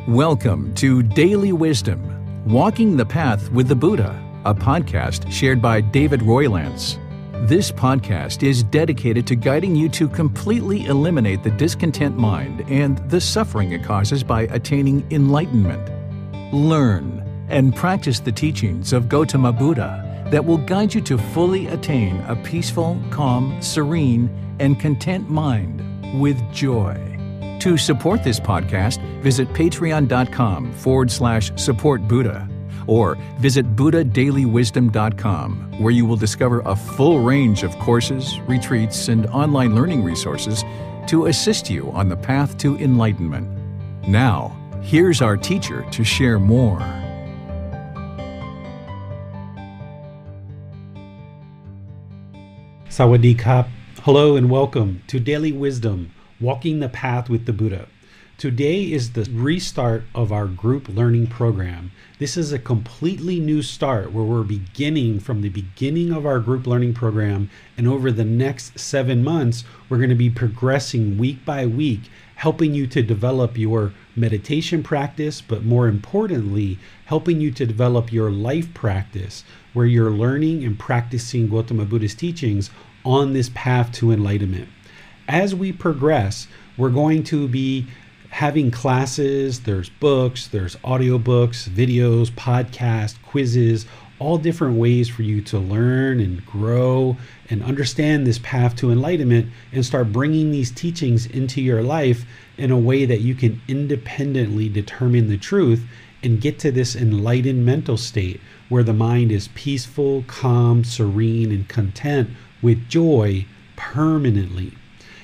Welcome to Daily Wisdom, Walking the Path with the Buddha, a podcast shared by David Roylance. This podcast is dedicated to guiding you to completely eliminate the discontent mind and the suffering it causes by attaining enlightenment. Learn and practice the teachings of Gotama Buddha that will guide you to fully attain a peaceful, calm, serene, and content mind with joy. To support this podcast, visit patreon.com/supportbuddha or visit buddhadailywisdom.com, where you will discover a full range of courses, retreats, and online learning resources to assist you on the path to enlightenment. Now, here's our teacher to share more. Sawadee Kap. Hello and welcome to Daily Wisdom, Walking the Path with the Buddha. Today is the restart of our group learning program. This is a completely new start where we're beginning from the beginning of our group learning program, and over the next 7 months, we're going to be progressing week by week, helping you to develop your meditation practice, but more importantly, helping you to develop your life practice, where you're learning and practicing Gotama Buddha's teachings on this path to enlightenment. As we progress, we're going to be having classes, there's books, there's audiobooks, videos, podcasts, quizzes, all different ways for you to learn and grow and understand this path to enlightenment and start bringing these teachings into your life in a way that you can independently determine the truth and get to this enlightened mental state where the mind is peaceful, calm, serene, and content with joy permanently.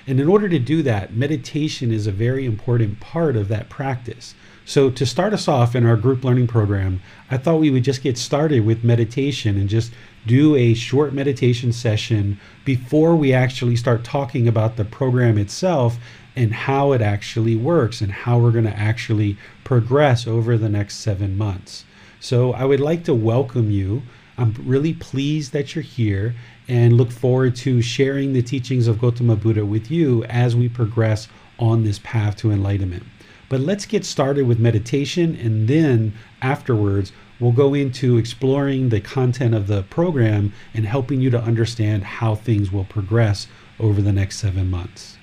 And in order to do that, meditation is a very important part of that practice. So to start us off in our group learning program, I thought we would just get started with meditation and just do a short meditation session before we actually start talking about the program itself and how it actually works and how we're going to actually progress over the next 7 months. So I would like to welcome you. I'm really pleased that you're here and look forward to sharing the teachings of Gotama Buddha with you as we progress on this path to enlightenment. But let's get started with meditation, and then afterwards we'll go into exploring the content of the program and helping you to understand how things will progress over the next 7 months.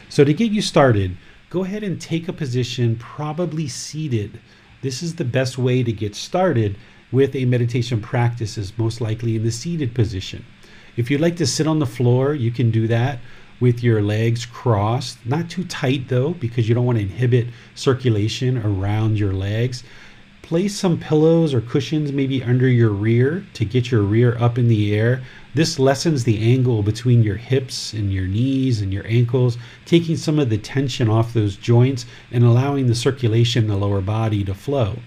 So to get you started, go ahead and take a position, probably seated. This is the best way to get started with a meditation practice, is most likely in the seated position. If you'd like to sit on the floor, you can do that with your legs crossed. Not too tight though, because you don't want to inhibit circulation around your legs. Place some pillows or cushions maybe under your rear to get your rear up in the air. This lessens the angle between your hips and your knees and your ankles, taking some of the tension off those joints and allowing the circulation in the lower body to flow.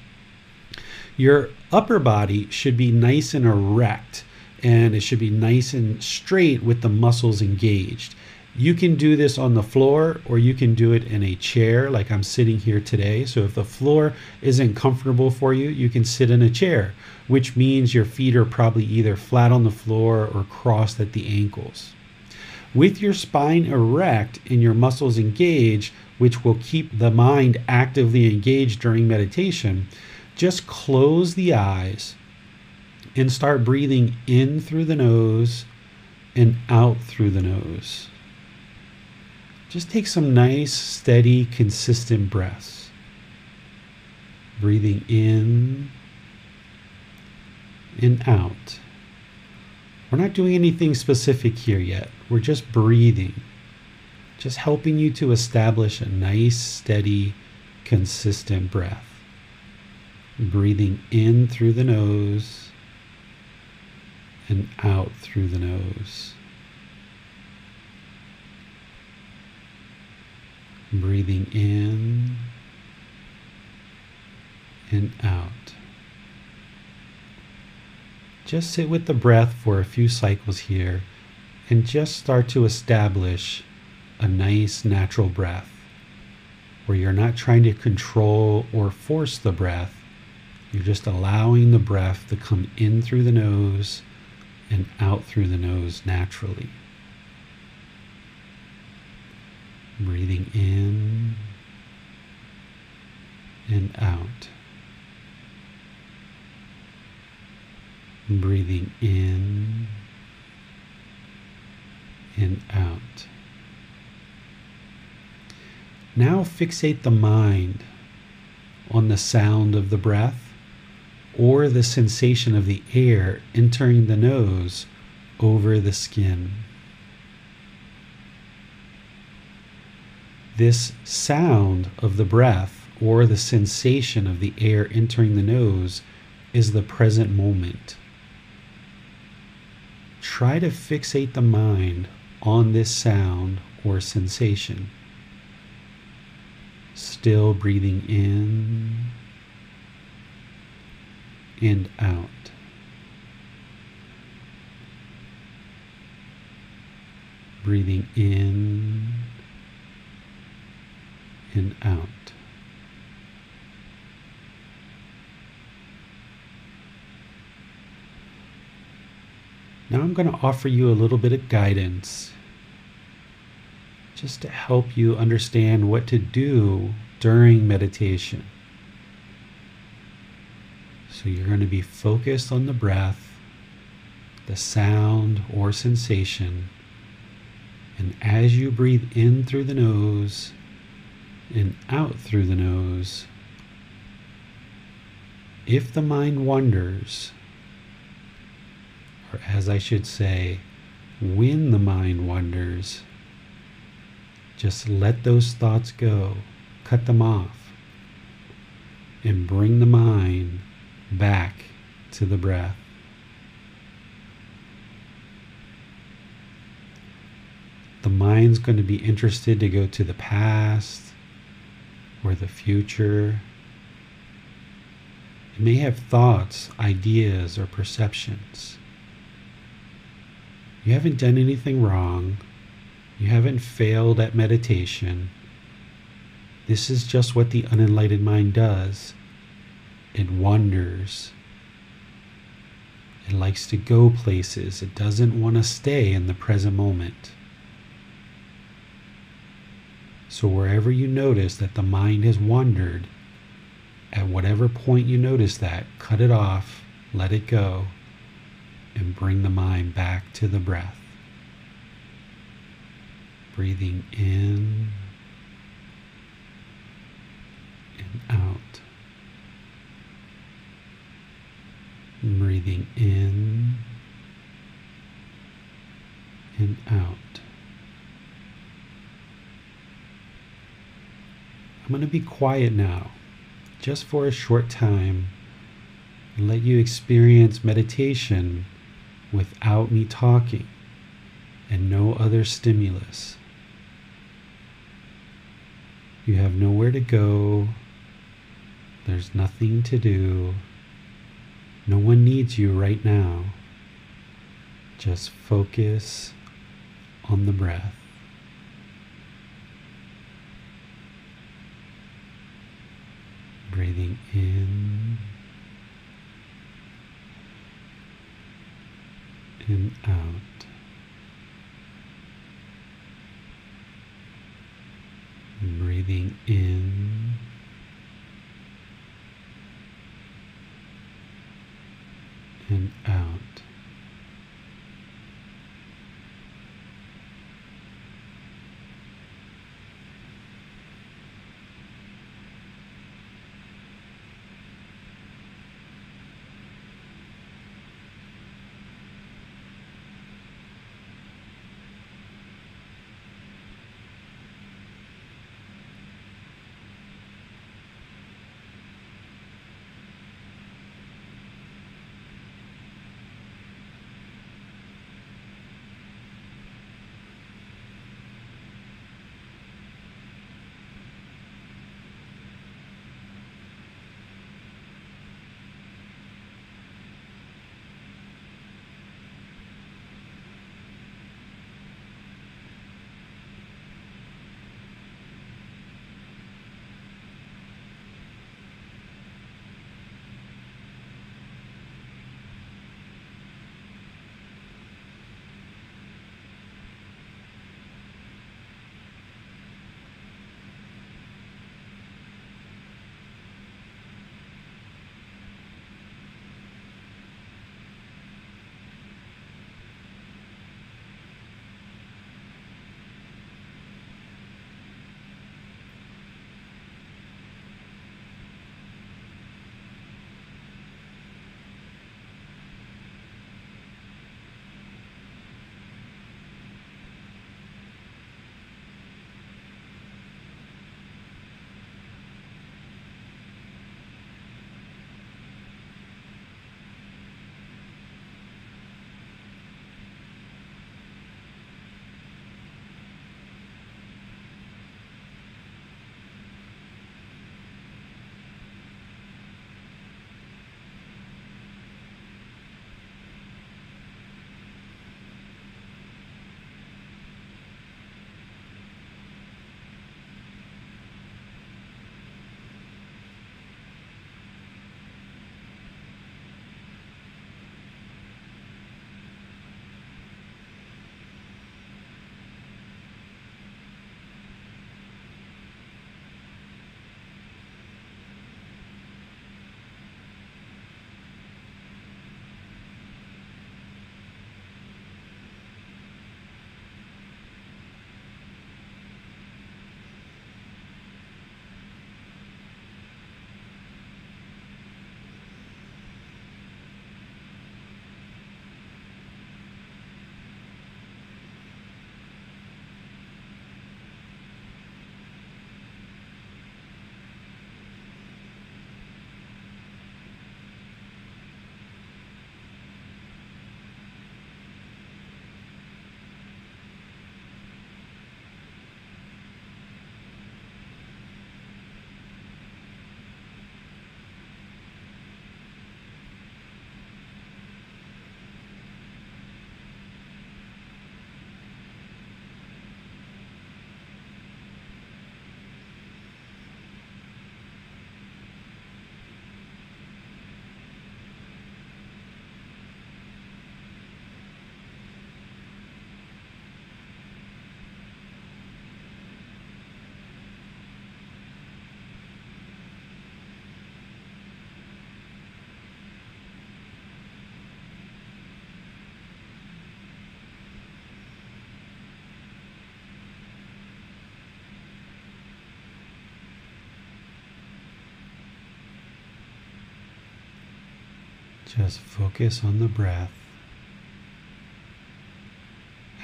Your upper body should be nice and erect, and it should be nice and straight with the muscles engaged. You can do this on the floor, or you can do it in a chair like I'm sitting here today. So if the floor isn't comfortable for you, you can sit in a chair, which means your feet are probably either flat on the floor or crossed at the ankles. With your spine erect and your muscles engaged, which will keep the mind actively engaged during meditation, just close the eyes and start breathing in through the nose and out through the nose. Just take some nice, steady, consistent breaths. Breathing in and out. We're not doing anything specific here yet. We're just breathing. Just helping you to establish a nice, steady, consistent breath. Breathing in through the nose and out through the nose. Breathing in and out. Just sit with the breath for a few cycles here and just start to establish a nice natural breath where you're not trying to control or force the breath. You're just allowing the breath to come in through the nose and out through the nose naturally. Breathing in and out. Breathing in and out. Now fixate the mind on the sound of the breath or the sensation of the air entering the nose over the skin. This sound of the breath or the sensation of the air entering the nose is the present moment. Try to fixate the mind on this sound or sensation. Still breathing in and out. Breathing in and out. Now I'm going to offer you a little bit of guidance just to help you understand what to do during meditation. So you're going to be focused on the breath, the sound or sensation, and as you breathe in through the nose and out through the nose, if the mind wanders, or as I should say, when the mind wanders, just let those thoughts go, cut them off, and bring the mind back to the breath. The mind's going to be interested to go to the past or the future. It may have thoughts, ideas, or perceptions. You haven't done anything wrong. You haven't failed at meditation. This is just what the unenlightened mind does. It wanders. It likes to go places. It doesn't want to stay in the present moment. So wherever you notice that the mind has wandered, at whatever point you notice that, cut it off, let it go, and bring the mind back to the breath. Breathing in and out. Breathing in and out. I'm going to be quiet now, just for a short time, and let you experience meditation without me talking and no other stimulus. You have nowhere to go. There's nothing to do. No one needs you right now. Just focus on the breath. Breathing in and out. Breathing in and out. Just focus on the breath.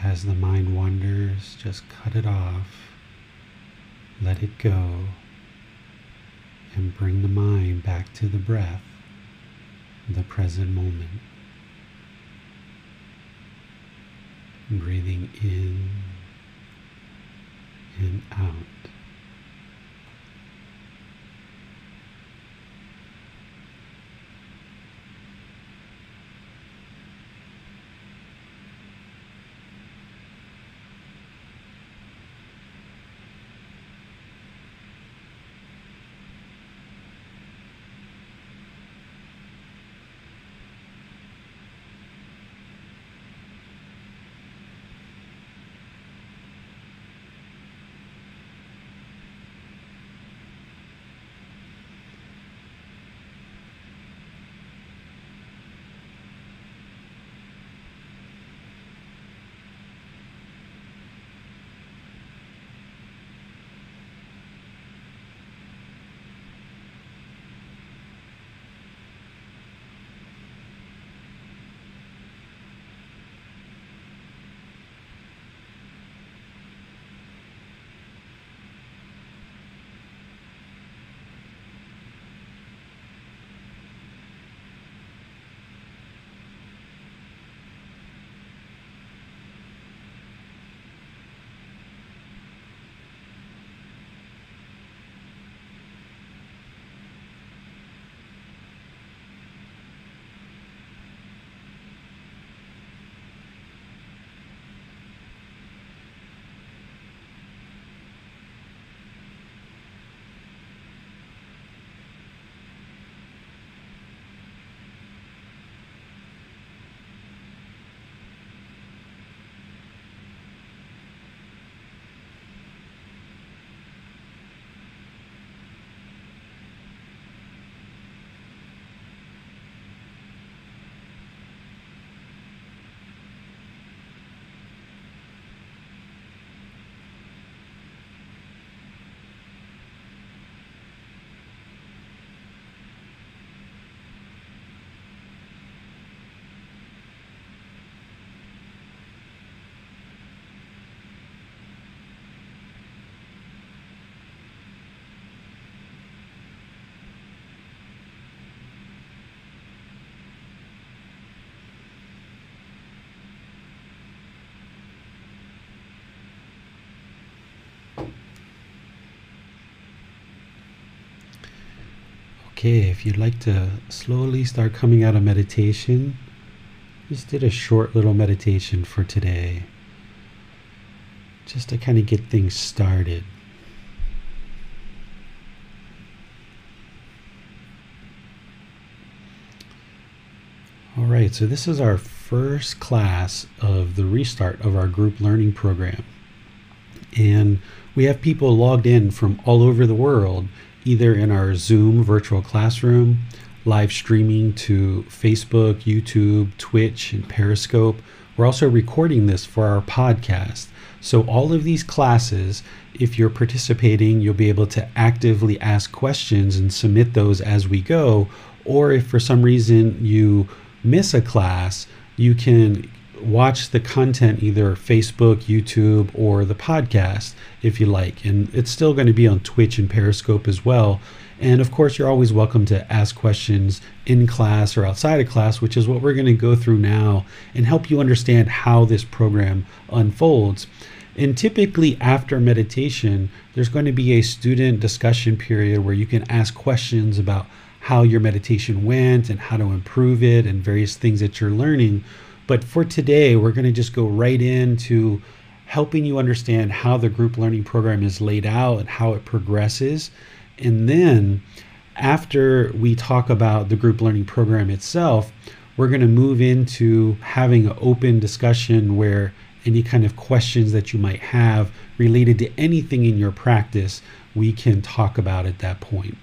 As the mind wanders, just cut it off, let it go, and bring the mind back to the breath, the present moment. Breathing in and out. Okay, if you'd like to slowly start coming out of meditation, just did a short little meditation for today, just to kind of get things started. All right, so this is our first class of the restart of our group learning program. And we have people logged in from all over the world, either in our Zoom virtual classroom, live streaming to Facebook, YouTube, Twitch, and Periscope. We're also recording this for our podcast. So all of these classes, if you're participating, you'll be able to actively ask questions and submit those as we go. Or if for some reason you miss a class, you can watch the content either Facebook, YouTube, or the podcast if you like. And it's still going to be on Twitch and Periscope as well. And of course, you're always welcome to ask questions in class or outside of class, which is what we're going to go through now and help you understand how this program unfolds. And typically after meditation, there's going to be a student discussion period where you can ask questions about how your meditation went and how to improve it and various things that you're learning. But for today, we're going to just go right into helping you understand how the group learning program is laid out and how it progresses. And then after we talk about the group learning program itself, we're going to move into having an open discussion where any kind of questions that you might have related to anything in your practice, we can talk about at that point.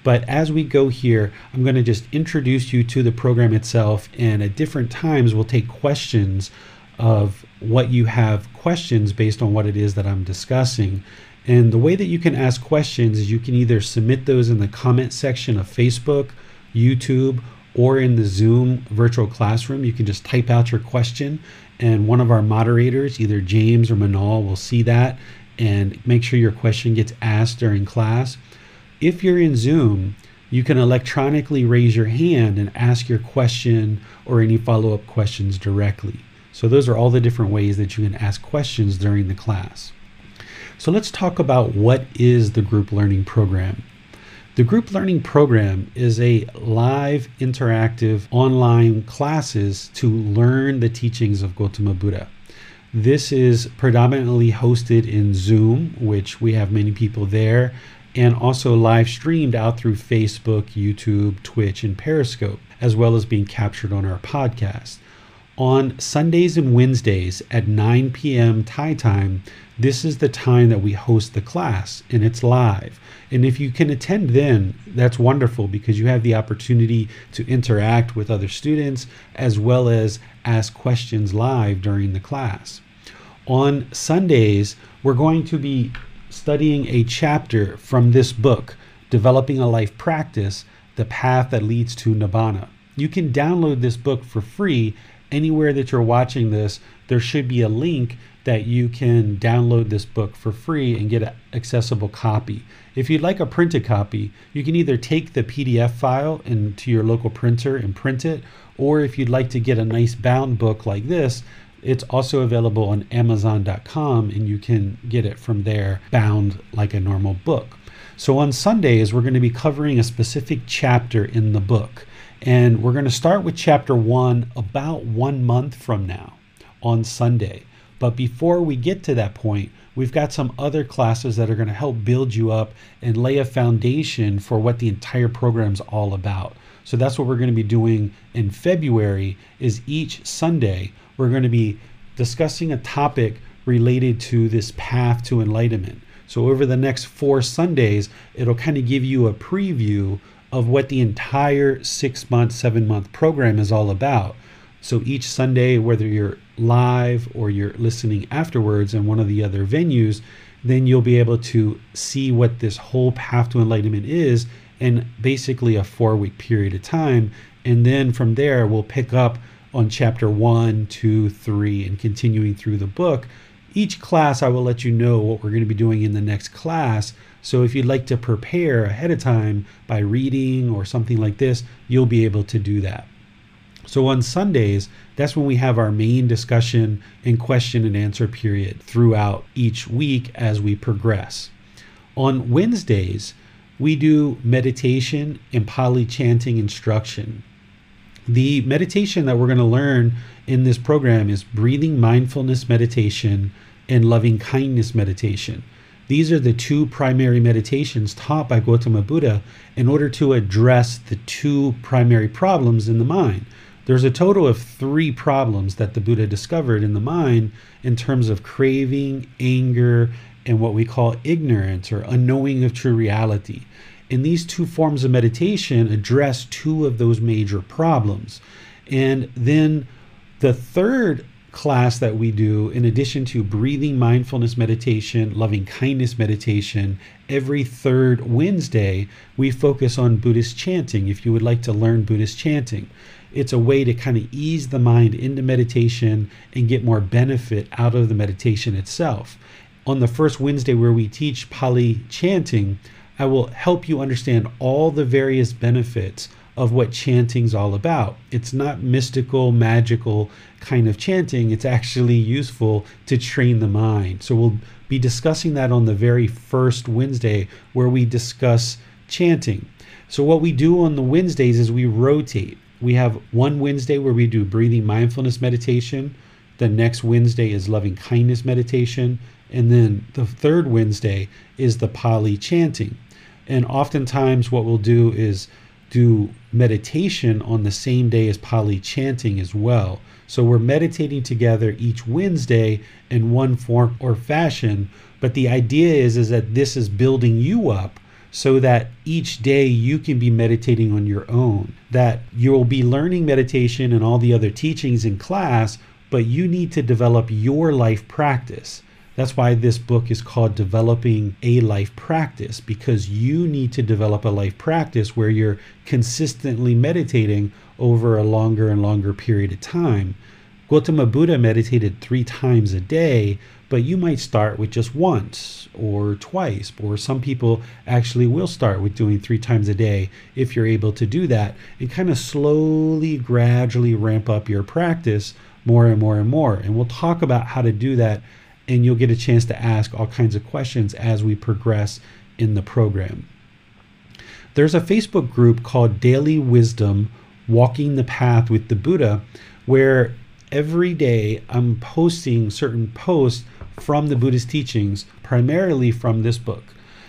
But as we go here, I'm going to just introduce you to the program itself, and at different times we'll take questions of what you have questions based on what it is that I'm discussing. And the way that you can ask questions is you can either submit those in the comment section of Facebook, YouTube, or in the Zoom virtual classroom, you can just type out your question, and one of our moderators, either James or Manal, will see that and make sure your question gets asked during class. If you're in Zoom, you can electronically raise your hand and ask your question or any follow-up questions directly. So those are all the different ways that you can ask questions during the class. So let's talk about what is the group learning program. The group learning program is a live, interactive, online classes to learn the teachings of Gotama Buddha. This is predominantly hosted in Zoom, which we have many people there, and also live streamed out through Facebook, YouTube, Twitch, and Periscope, as well as being captured on our podcast. On Sundays and Wednesdays at 9 p.m. Thai time, this is the time that we host the class, and it's live. And if you can attend then, that's wonderful, because you have the opportunity to interact with other students as well as ask questions live during the class. On Sundays, we're going to be studying a chapter from this book, Developing a Life Practice, The Path That Leads to Nibbana. You can download this book for free. Anywhere that you're watching this, there should be a link that you can download this book for free and get an accessible copy. If you'd like a printed copy, you can either take the PDF file into your local printer and print it, or if you'd like to get a nice bound book like this, it's also available on Amazon.com, and you can get it from there bound like a normal book. So on Sundays, we're going to be covering a specific chapter in the book. And we're going to start with chapter 1 about 1 month from now on Sunday. But before we get to that point, we've got some other classes that are going to help build you up and lay a foundation for what the entire program's all about. So that's what we're going to be doing in February. Is each Sunday we're going to be discussing a topic related to this path to enlightenment. So over the next 4 Sundays, it'll kind of give you a preview of what the entire 6-month, 7-month program is all about. So each Sunday, whether you're live or you're listening afterwards in one of the other venues, then you'll be able to see what this whole path to enlightenment is in basically a 4-week period of time. And then from there, we'll pick up on chapter 1, 2, 3, and continuing through the book. Each class, I will let you know what we're going to be doing in the next class. So if you'd like to prepare ahead of time by reading or something like this, you'll be able to do that. So on Sundays, that's when we have our main discussion and question and answer period throughout each week as we progress. On Wednesdays, we do meditation and Pali chanting instruction. The meditation that we're going to learn in this program is breathing mindfulness meditation and loving kindness meditation. These are the 2 primary meditations taught by Gotama Buddha in order to address the 2 primary problems in the mind. There's a total of 3 problems that the Buddha discovered in the mind in terms of craving, anger, and what we call ignorance or unknowing of true reality. And these 2 forms of meditation address 2 of those major problems. And then the third class that we do, in addition to breathing mindfulness meditation, loving kindness meditation, every 3rd Wednesday, we focus on Buddhist chanting. If you would like to learn Buddhist chanting, it's a way to kind of ease the mind into meditation and get more benefit out of the meditation itself. On the first Wednesday where we teach Pali chanting, I will help you understand all the various benefits of what chanting's all about. It's not mystical, magical kind of chanting. It's actually useful to train the mind. So we'll be discussing that on the very first Wednesday where we discuss chanting. So what we do on the Wednesdays is we rotate. We have one Wednesday where we do breathing mindfulness meditation. The next Wednesday is loving kindness meditation. And then the third Wednesday is the Pali chanting. And oftentimes what we'll do is do meditation on the same day as Pali chanting as well. So we're meditating together each Wednesday in one form or fashion, but the idea is that this is building you up so that each day you can be meditating on your own, that you'll be learning meditation and all the other teachings in class, but you need to develop your life practice. That's why this book is called Developing a Life Practice, because you need to develop a life practice where you're consistently meditating over a longer and longer period of time. Gotama Buddha meditated 3 times a day, but you might start with just once or twice, or some people actually will start with doing 3 times a day if you're able to do that, and kind of slowly, gradually ramp up your practice more and more and more. And we'll talk about how to do that, and you'll get a chance to ask all kinds of questions as we progress in the program. There's a Facebook group called Daily Wisdom, Walking the Path with the Buddha, where every day I'm posting certain posts from the Buddhist teachings, primarily from this book.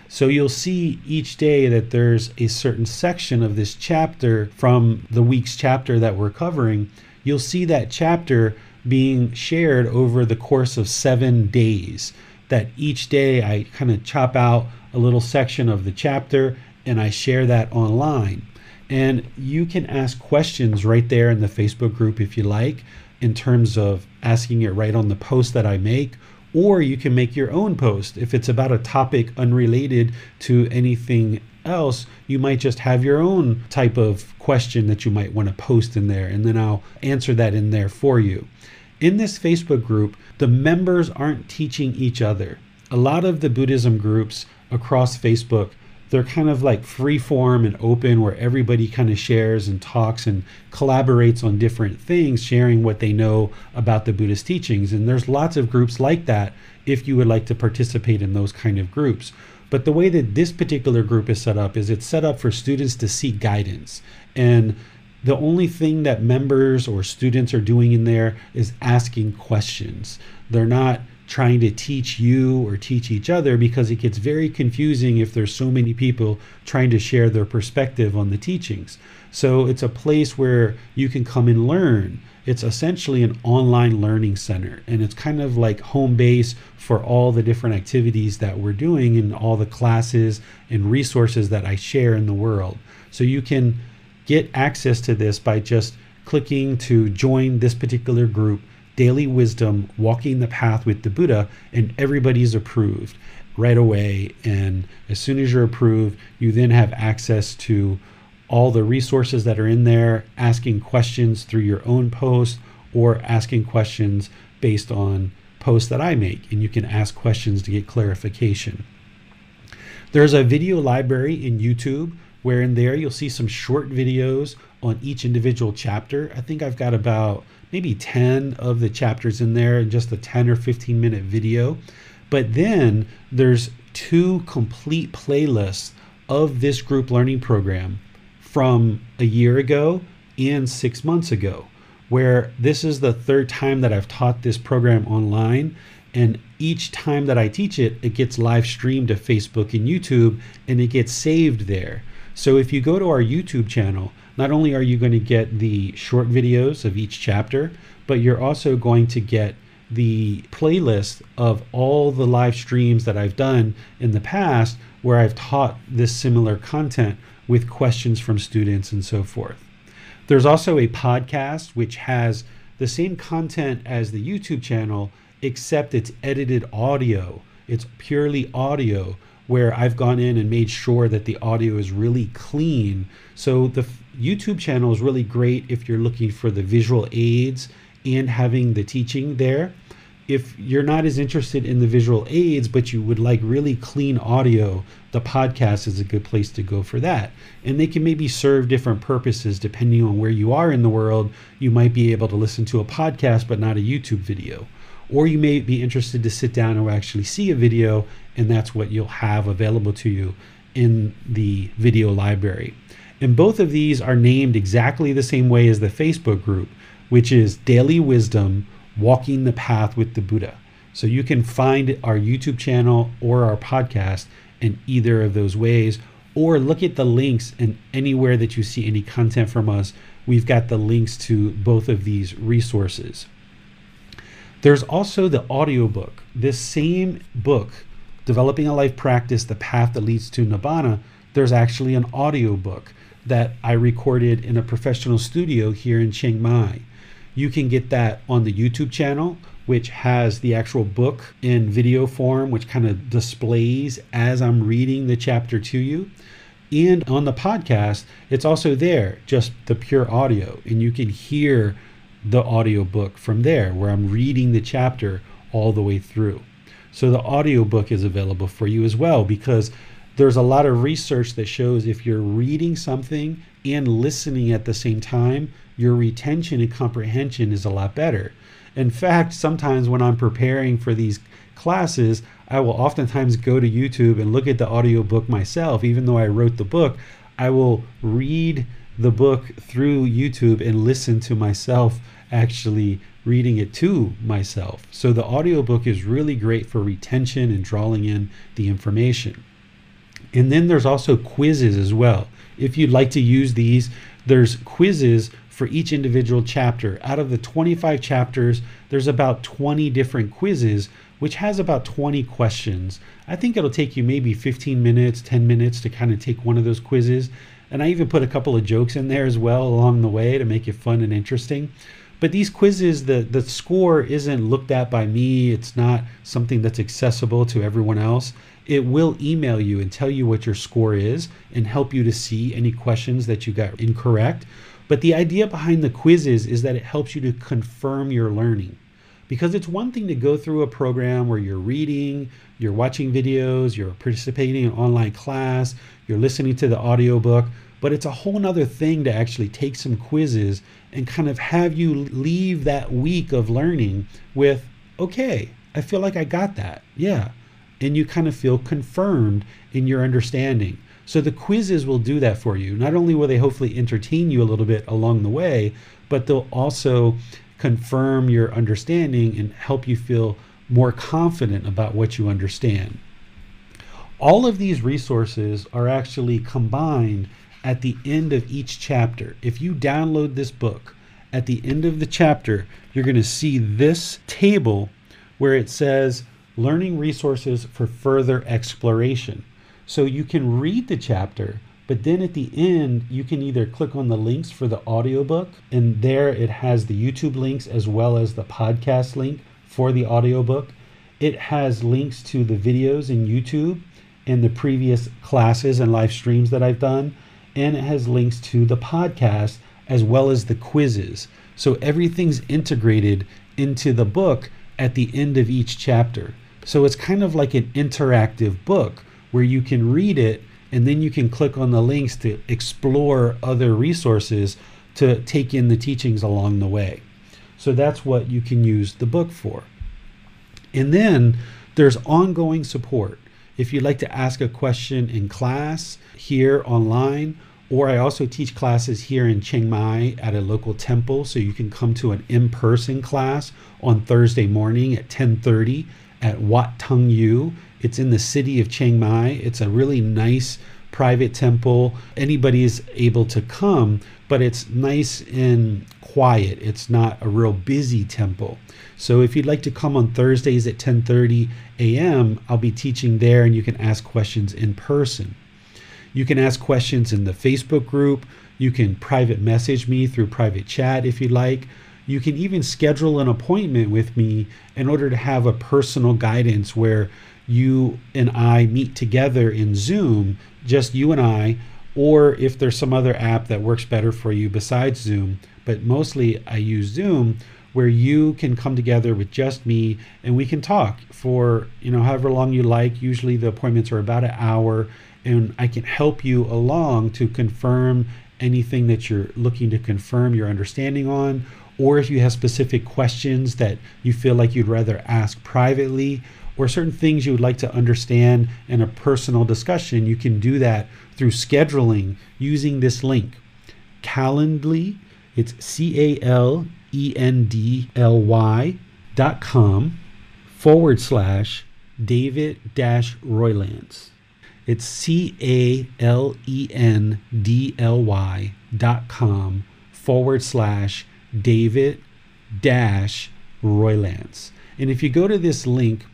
So you'll see each day that there's a certain section of this chapter from the week's chapter that we're covering. You'll see that chapter being shared over the course of 7 days. That each day I kind of chop out a little section of the chapter and I share that online. And you can ask questions right there in the Facebook group if you like, in terms of asking it right on the post that I make, or you can make your own post. If it's about a topic unrelated to anything else, you might just have your own type of question that you might want to post in there, and then I'll answer that in there for you. In this Facebook group, the members aren't teaching each other. A lot of the Buddhism groups across Facebook, they're kind of like free form and open, where everybody kind of shares and talks and collaborates on different things, sharing what they know about the Buddhist teachings. And there's lots of groups like that if you would like to participate in those kind of groups. But the way that this particular group is set up is it's set up for students to seek guidance. And the only thing that members or students are doing in there is asking questions. They're not trying to teach you or teach each other, because it gets very confusing if there's so many people trying to share their perspective on the teachings. So it's a place where you can come and learn. It's essentially an online learning center, and it's kind of like home base for all the different activities that we're doing and all the classes and resources that I share in the world. So you can get access to this by just clicking to join this particular group, Daily Wisdom, Walking the Path with the Buddha, and everybody's approved right away. And as soon as you're approved, you then have access to all the resources that are in there, asking questions through your own post or asking questions based on posts that I make, and you can ask questions to get clarification. There's a video library in YouTube where in there you'll see some short videos on each individual chapter. I think I've got about maybe 10 of the chapters in there in just a 10 or 15 minute video. But then there's 2 complete playlists of this group learning program from a year ago and 6 months ago, where this is the 3rd time that I've taught this program online. And each time that I teach it, it gets live streamed to Facebook and YouTube, and it gets saved there. So if you go to our YouTube channel, not only are you going to get the short videos of each chapter, but you're also going to get the playlist of all the live streams that I've done in the past where I've taught this similar content with questions from students and so forth. There's also a podcast which has the same content as the YouTube channel, except it's edited audio. It's purely audio, where I've gone in and made sure that the audio is really clean. So the YouTube channel is really great if you're looking for the visual aids and having the teaching there. If you're not as interested in the visual aids, but you would like really clean audio, the podcast is a good place to go for that. And they can maybe serve different purposes depending on where you are in the world. You might be able to listen to a podcast, but not a YouTube video. Or you may be interested to sit down and actually see a video, and that's what you'll have available to you in the video library. And both of these are named exactly the same way as the Facebook group, which is Daily Wisdom, Walking the Path with the Buddha. So you can find our YouTube channel or our podcast in either of those ways, or look at the links, and anywhere that you see any content from us, we've got the links to both of these resources. There's also the audiobook. This same book, Developing a Life Practice, The Path That Leads to Nibbana, there's actually an audiobook that I recorded in a professional studio here in Chiang Mai. You can get that on the YouTube channel, which has the actual book in video form, which kind of displays as I'm reading the chapter to you. And on the podcast, it's also there, just the pure audio. And you can hear the audiobook from there, where I'm reading the chapter all the way through. So the audiobook is available for you as well, because there's a lot of research that shows if you're reading something and listening at the same time, your retention and comprehension is a lot better. In fact, sometimes when I'm preparing for these classes, I will oftentimes go to YouTube and look at the audiobook myself. Even though I wrote the book, I will read the book through YouTube and listen to myself actually reading it to myself. So the audiobook is really great for retention and drawing in the information. And then there's also quizzes as well. If you'd like to use these, there's quizzes for each individual chapter. Out of the 25 chapters, there's about 20 different quizzes, which has about 20 questions. I think it'll take you maybe 15 minutes, 10 minutes to kind of take one of those quizzes. And I even put a couple of jokes in there as well along the way to make it fun and interesting. But these quizzes, the score isn't looked at by me. It's not something that's accessible to everyone else. It will email you and tell you what your score is and help you to see any questions that you got incorrect. But the idea behind the quizzes is that it helps you to confirm your learning. Because it's one thing to go through a program where you're reading, you're watching videos, you're participating in an online class, you're listening to the audiobook, but it's a whole nother thing to actually take some quizzes and kind of have you leave that week of learning with, okay, I feel like I got that. Yeah. And you kind of feel confirmed in your understanding. So the quizzes will do that for you. Not only will they hopefully entertain you a little bit along the way, but they'll also confirm your understanding and help you feel more confident about what you understand. All of these resources are actually combined at the end of each chapter. If you download this book, at the end of the chapter, you're going to see this table where it says learning resources for further exploration. So you can read the chapter, but then at the end, you can either click on the links for the audiobook, and there it has the YouTube links as well as the podcast link for the audiobook. It has links to the videos in YouTube and the previous classes and live streams that I've done. And it has links to the podcast as well as the quizzes. So everything's integrated into the book at the end of each chapter. So it's kind of like an interactive book where you can read it and then you can click on the links to explore other resources to take in the teachings along the way. So that's what you can use the book for. And then there's ongoing support. If you'd like to ask a question in class here online, or I also teach classes here in Chiang Mai at a local temple, so you can come to an in-person class on Thursday morning at 10:30 at Wat Tung Yu. It's in the city of Chiang Mai. It's a really nice private temple. Anybody is able to come, but it's nice and quiet. It's not a real busy temple. So if you'd like to come on Thursdays at 10:30 a.m., I'll be teaching there and you can ask questions in person. You can ask questions in the Facebook group. You can private message me through private chat if you'd like. You can even schedule an appointment with me in order to have a personal guidance where you and I meet together in Zoom, just you and I, or if there's some other app that works better for you besides Zoom, but mostly I use Zoom, where you can come together with just me and we can talk for, however long you like. Usually the appointments are about an hour, and I can help you along to confirm anything that you're looking to confirm your understanding on, or if you have specific questions that you feel like you'd rather ask privately, or certain things you would like to understand in a personal discussion, you can do that through scheduling using this link. Calendly, it's calendly.com/David-Roylance. It's calendly.com/David-Roylance. And if you go to this link,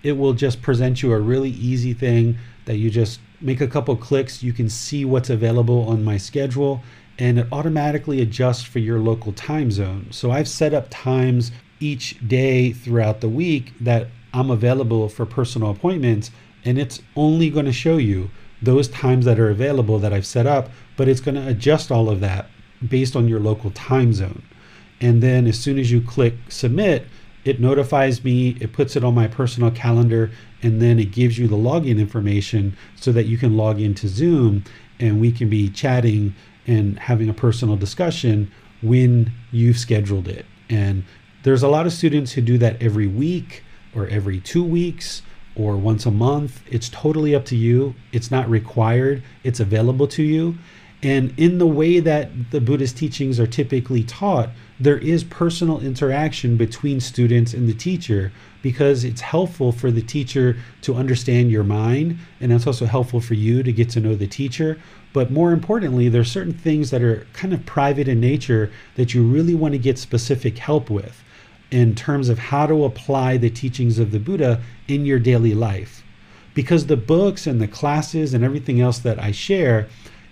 it will just present you a really easy thing that you just make a couple clicks. You can see what's available on my schedule, and it automatically adjusts for your local time zone. So I've set up times each day throughout the week that I'm available for personal appointments, and it's only going to show you those times that are available that I've set up, but it's going to adjust all of that based on your local time zone. And then as soon as you click submit, it notifies me, it puts it on my personal calendar, and then it gives you the login information so that you can log into Zoom and we can be chatting and having a personal discussion when you've scheduled it. And there's a lot of students who do that every week or every 2 weeks or once a month. It's totally up to you. It's not required. It's available to you. And in the way that the Buddhist teachings are typically taught, there is personal interaction between students and the teacher, because it's helpful for the teacher to understand your mind, and it's also helpful for you to get to know the teacher. But more importantly, there's certain things that are kind of private in nature that you really want to get specific help with in terms of how to apply the teachings of the Buddha in your daily life. Because the books and the classes and everything else that I share,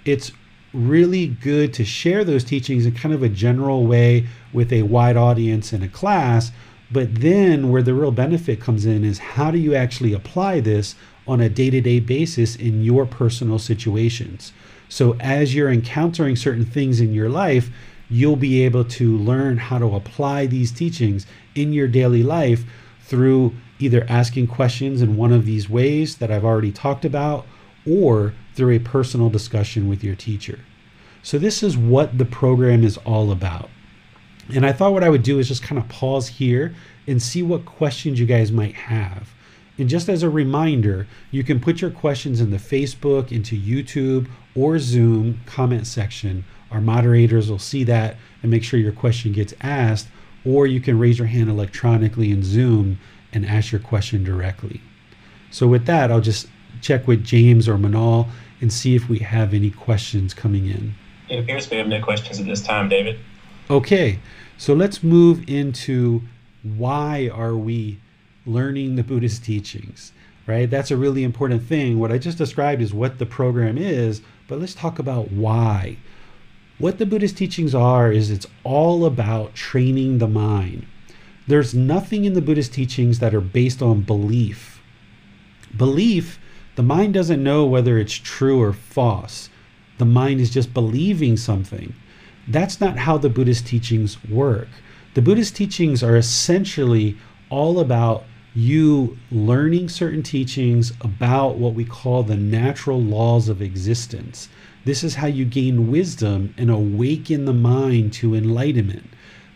it's really good to share those teachings in kind of a general way with a wide audience in a class. But then where the real benefit comes in is, how do you actually apply this on a day-to-day basis in your personal situations? So as you're encountering certain things in your life, you'll be able to learn how to apply these teachings in your daily life through either asking questions in one of these ways that I've already talked about, or through a personal discussion with your teacher. So this is what the program is all about. And I thought what I would do is just kind of pause here and see what questions you guys might have. And just as a reminder, you can put your questions in the Facebook, into YouTube, or Zoom comment section. Our moderators will see that and make sure your question gets asked, or you can raise your hand electronically in Zoom and ask your question directly. So with that, I'll just check with James or Manal and see if we have any questions coming in. It appears we have no questions at this time, David. Okay, so let's move into why are we learning the Buddhist teachings, right? That's a really important thing. What I just described is what the program is, but let's talk about why. What the Buddhist teachings are is it's all about training the mind. There's nothing in the Buddhist teachings that are based on belief. Belief, the mind doesn't know whether it's true or false. The mind is just believing something. That's not how the Buddhist teachings work. The Buddhist teachings are essentially all about you learning certain teachings about what we call the natural laws of existence. This is how you gain wisdom and awaken the mind to enlightenment.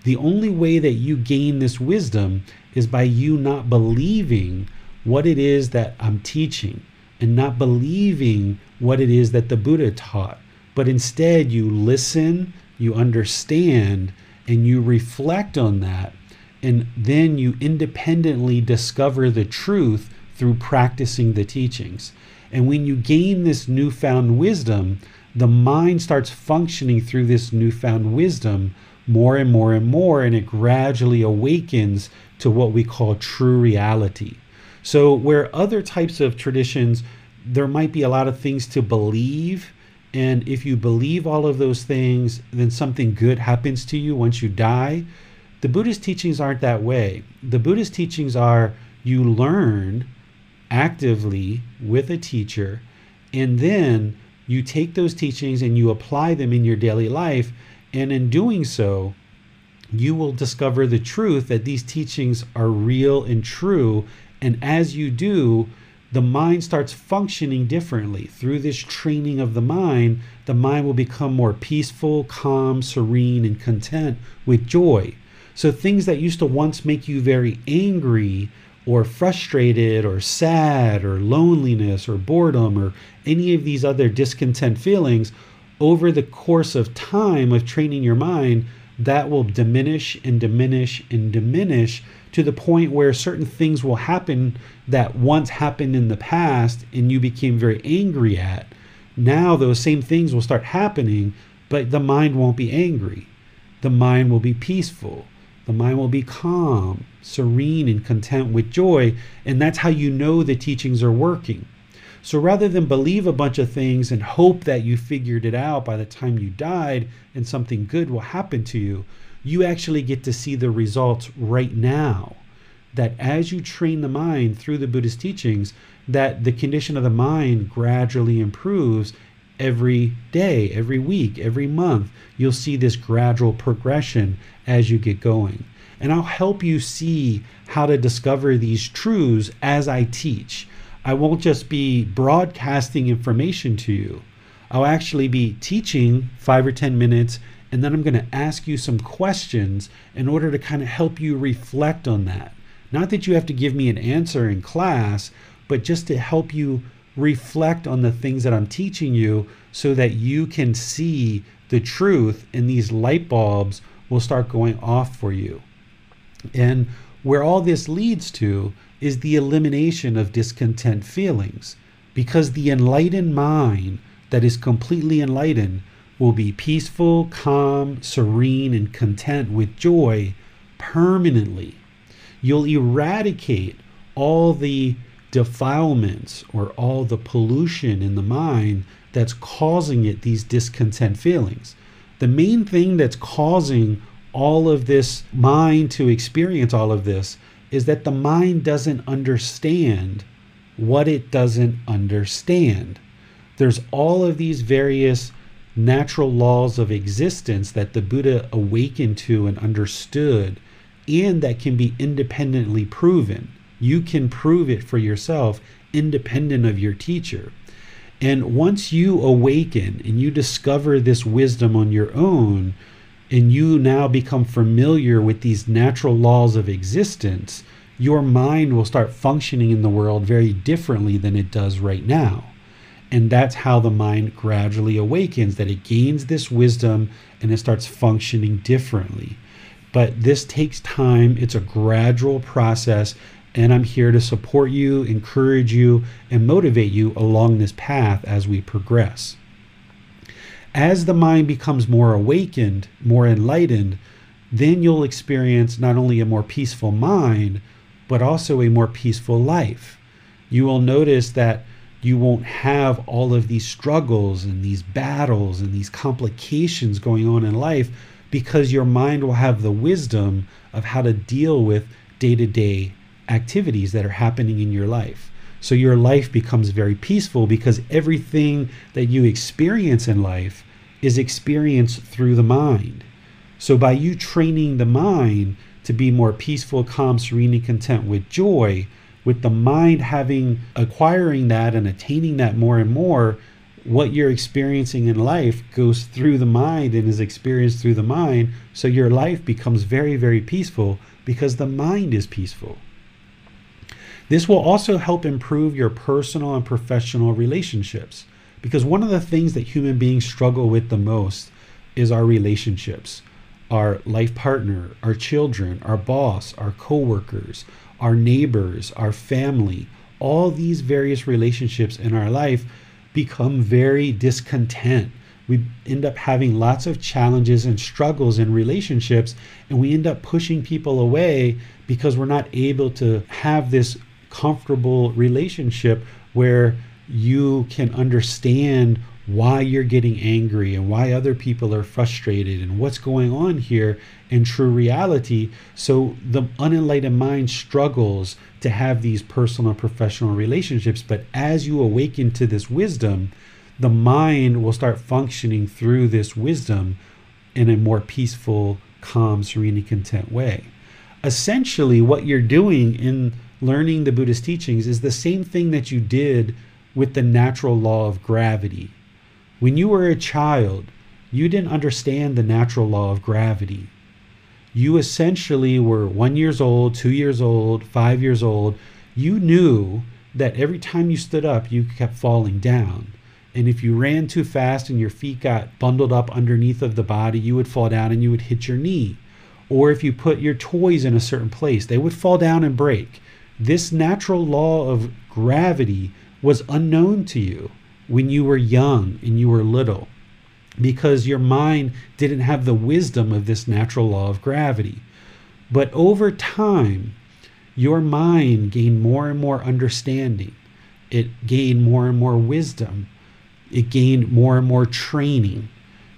The only way that you gain this wisdom is by you not believing what it is that I'm teaching, and not believing what it is that the Buddha taught, but instead you listen, you understand, and you reflect on that, and then you independently discover the truth through practicing the teachings. And when you gain this newfound wisdom, the mind starts functioning through this newfound wisdom more and more and more, and it gradually awakens to what we call true reality. So where other types of traditions, there might be a lot of things to believe, and if you believe all of those things, then something good happens to you once you die. The Buddhist teachings aren't that way. The Buddhist teachings are, you learn actively with a teacher, and then you take those teachings and you apply them in your daily life, and in doing so, you will discover the truth that these teachings are real and true. And as you do, the mind starts functioning differently. Through this training of the mind will become more peaceful, calm, serene, and content with joy. So things that used to once make you very angry or frustrated or sad or loneliness or boredom or any of these other discontent feelings, over the course of time of training your mind, that will diminish and diminish and diminish to the point where certain things will happen that once happened in the past and you became very angry at. Now those same things will start happening, but the mind won't be angry. The mind will be peaceful. The mind will be calm, serene, and content with joy. And that's how you know the teachings are working. So rather than believe a bunch of things and hope that you figured it out by the time you died and something good will happen to you, you actually get to see the results right now. That as you train the mind through the Buddhist teachings, that the condition of the mind gradually improves every day, every week, every month. You'll see this gradual progression as you get going. And I'll help you see how to discover these truths as I teach. I won't just be broadcasting information to you. I'll actually be teaching 5 or 10 minutes, and then I'm going to ask you some questions in order to kind of help you reflect on that. Not that you have to give me an answer in class, but just to help you reflect on the things that I'm teaching you so that you can see the truth and these light bulbs will start going off for you. And where all this leads to is the elimination of discontent feelings, because the enlightened mind that is completely enlightened will be peaceful, calm, serene, and content with joy permanently. You'll eradicate all the defilements or all the pollution in the mind that's causing it these discontent feelings. The main thing that's causing all of this mind to experience all of this is that the mind doesn't understand what it doesn't understand. There's all of these various natural laws of existence that the Buddha awakened to and understood, and that can be independently proven. You can prove it for yourself independent of your teacher. And once you awaken and you discover this wisdom on your own, and you now become familiar with these natural laws of existence, your mind will start functioning in the world very differently than it does right now. And that's how the mind gradually awakens, that it gains this wisdom and it starts functioning differently. But this takes time. It's a gradual process, and I'm here to support you, encourage you, and motivate you along this path as we progress. As the mind becomes more awakened, more enlightened, then you'll experience not only a more peaceful mind, but also a more peaceful life. You will notice that you won't have all of these struggles and these battles and these complications going on in life, because your mind will have the wisdom of how to deal with day-to-day activities that are happening in your life. So your life becomes very peaceful, because everything that you experience in life is experienced through the mind. So by you training the mind to be more peaceful, calm, serene, and content with joy, with the mind acquiring that and attaining that more and more, what you're experiencing in life goes through the mind and is experienced through the mind. So your life becomes very, very peaceful because the mind is peaceful. This will also help improve your personal and professional relationships, because one of the things that human beings struggle with the most is our relationships. Our life partner, our children, our boss, our coworkers, our neighbors, our family, all these various relationships in our life become very discontent. We end up having lots of challenges and struggles in relationships, and we end up pushing people away because we're not able to have this comfortable relationship where you can understand why you're getting angry and why other people are frustrated and what's going on here in true reality. So the unenlightened mind struggles to have these personal and professional relationships. But as you awaken to this wisdom, the mind will start functioning through this wisdom in a more peaceful, calm, serene, and content way. Essentially, what you're doing in learning the Buddhist teachings is the same thing that you did with the natural law of gravity. When you were a child, you didn't understand the natural law of gravity. You essentially were 1 year old, 2 years old, 5 years old. You knew that every time you stood up, you kept falling down. And if you ran too fast and your feet got bundled up underneath of the body, you would fall down and you would hit your knee. Or if you put your toys in a certain place, they would fall down and break. This natural law of gravity was unknown to you when you were young and you were little, because your mind didn't have the wisdom of this natural law of gravity. But over time, your mind gained more and more understanding. It gained more and more wisdom. It gained more and more training.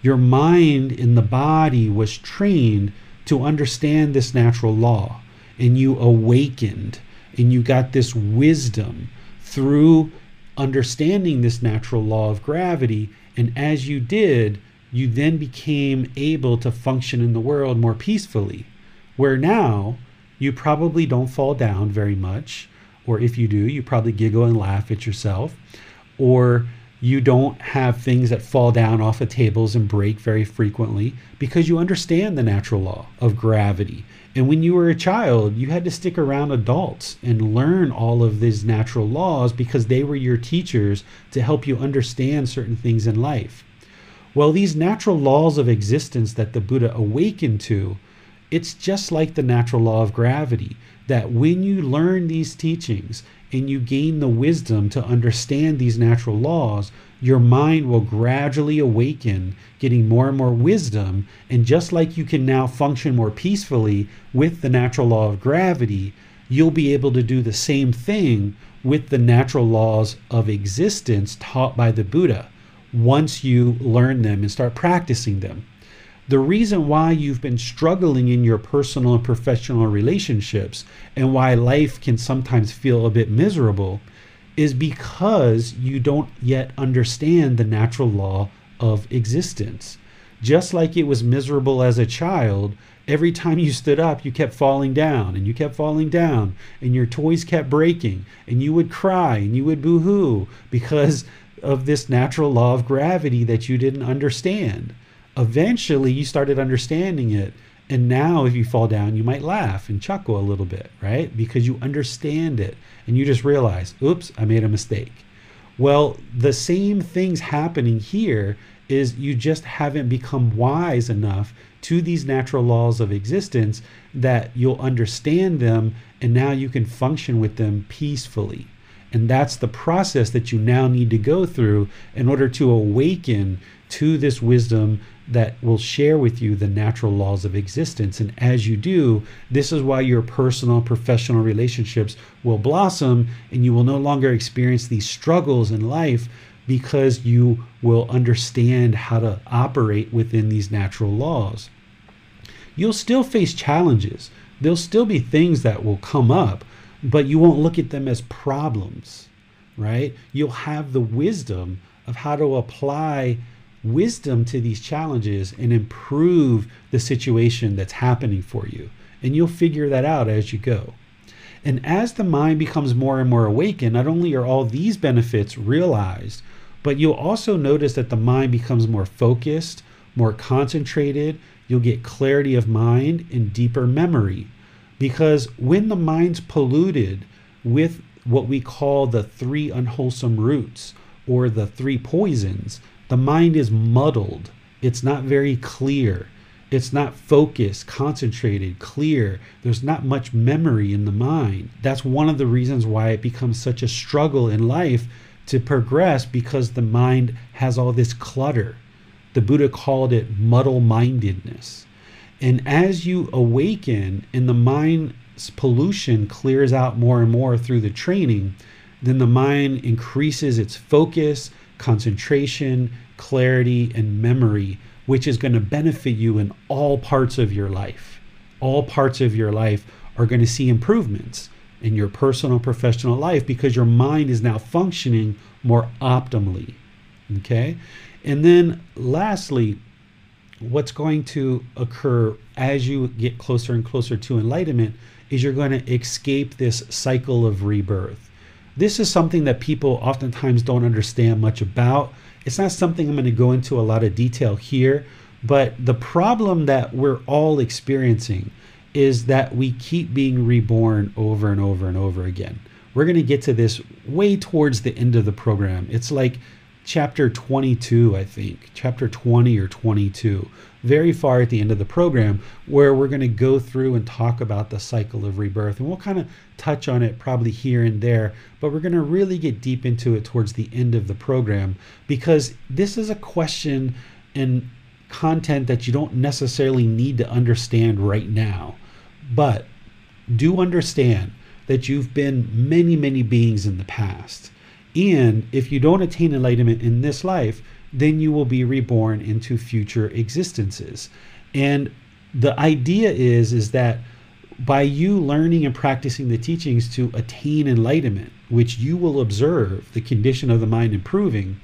Your mind in the body was trained to understand this natural law, and you awakened, and you got this wisdom through understanding this natural law of gravity. And as you did, you then became able to function in the world more peacefully, where now you probably don't fall down very much, or if you do, you probably giggle and laugh at yourself, or you don't have things that fall down off of tables and break very frequently, because you understand the natural law of gravity. And when you were a child, you had to stick around adults and learn all of these natural laws because they were your teachers to help you understand certain things in life. Well, these natural laws of existence that the Buddha awakened to, it's just like the natural law of gravity, that when you learn these teachings and you gain the wisdom to understand these natural laws, your mind will gradually awaken, getting more and more wisdom. And just like you can now function more peacefully with the natural law of gravity, you'll be able to do the same thing with the natural laws of existence taught by the Buddha once you learn them and start practicing them. The reason why you've been struggling in your personal and professional relationships, and why life can sometimes feel a bit miserable, is because you don't yet understand the natural law of existence. Just like it was miserable as a child, every time you stood up, you kept falling down, and you kept falling down, and your toys kept breaking, and you would cry, and you would boo-hoo because of this natural law of gravity that you didn't understand. Eventually, you started understanding it, and now if you fall down, you might laugh and chuckle a little bit, right? Because you understand it, and you just realize, oops, I made a mistake. Well, the same thing's happening here, is you just haven't become wise enough to these natural laws of existence that you'll understand them, and now you can function with them peacefully. And that's the process that you now need to go through in order to awaken to this wisdom that will share with you the natural laws of existence. And as you do, this is why your personal and professional relationships will blossom, and you will no longer experience these struggles in life, because you will understand how to operate within these natural laws. You'll still face challenges. There'll still be things that will come up, but you won't look at them as problems, right? You'll have the wisdom of how to apply wisdom to these challenges and improve the situation that's happening for you. And you'll figure that out as you go. And as the mind becomes more and more awakened, not only are all these benefits realized, but you'll also notice that the mind becomes more focused, more concentrated. You'll get clarity of mind and deeper memory. Because when the mind's polluted with what we call the 3 unwholesome roots, or the 3 poisons, the mind is muddled. It's not very clear. It's not focused, concentrated, clear. There's not much memory in the mind. That's one of the reasons why it becomes such a struggle in life to progress, because the mind has all this clutter. The Buddha called it muddle-mindedness. And as you awaken and the mind's pollution clears out more and more through the training, then the mind increases its focus, concentration, clarity, and memory, which is going to benefit you in all parts of your life. All parts of your life are going to see improvements in your personal and professional life, because your mind is now functioning more optimally. Okay? And then lastly, what's going to occur as you get closer and closer to enlightenment is you're going to escape this cycle of rebirth. This is something that people oftentimes don't understand much about. It's not something I'm going to go into a lot of detail here, but the problem that we're all experiencing is that we keep being reborn over and over and over again. We're going to get to this way towards the end of the program. It's like chapter 22, I think, chapter 20 or 22, very far at the end of the program, where we're going to go through and talk about the cycle of rebirth. And we'll kind of touch on it probably here and there, but we're going to really get deep into it towards the end of the program, because this is a question and content that you don't necessarily need to understand right now. But do understand that you've been many, many beings in the past. And if you don't attain enlightenment in this life, then you will be reborn into future existences. And the idea is that by you learning and practicing the teachings to attain enlightenment, which you will observe the condition of the mind improving,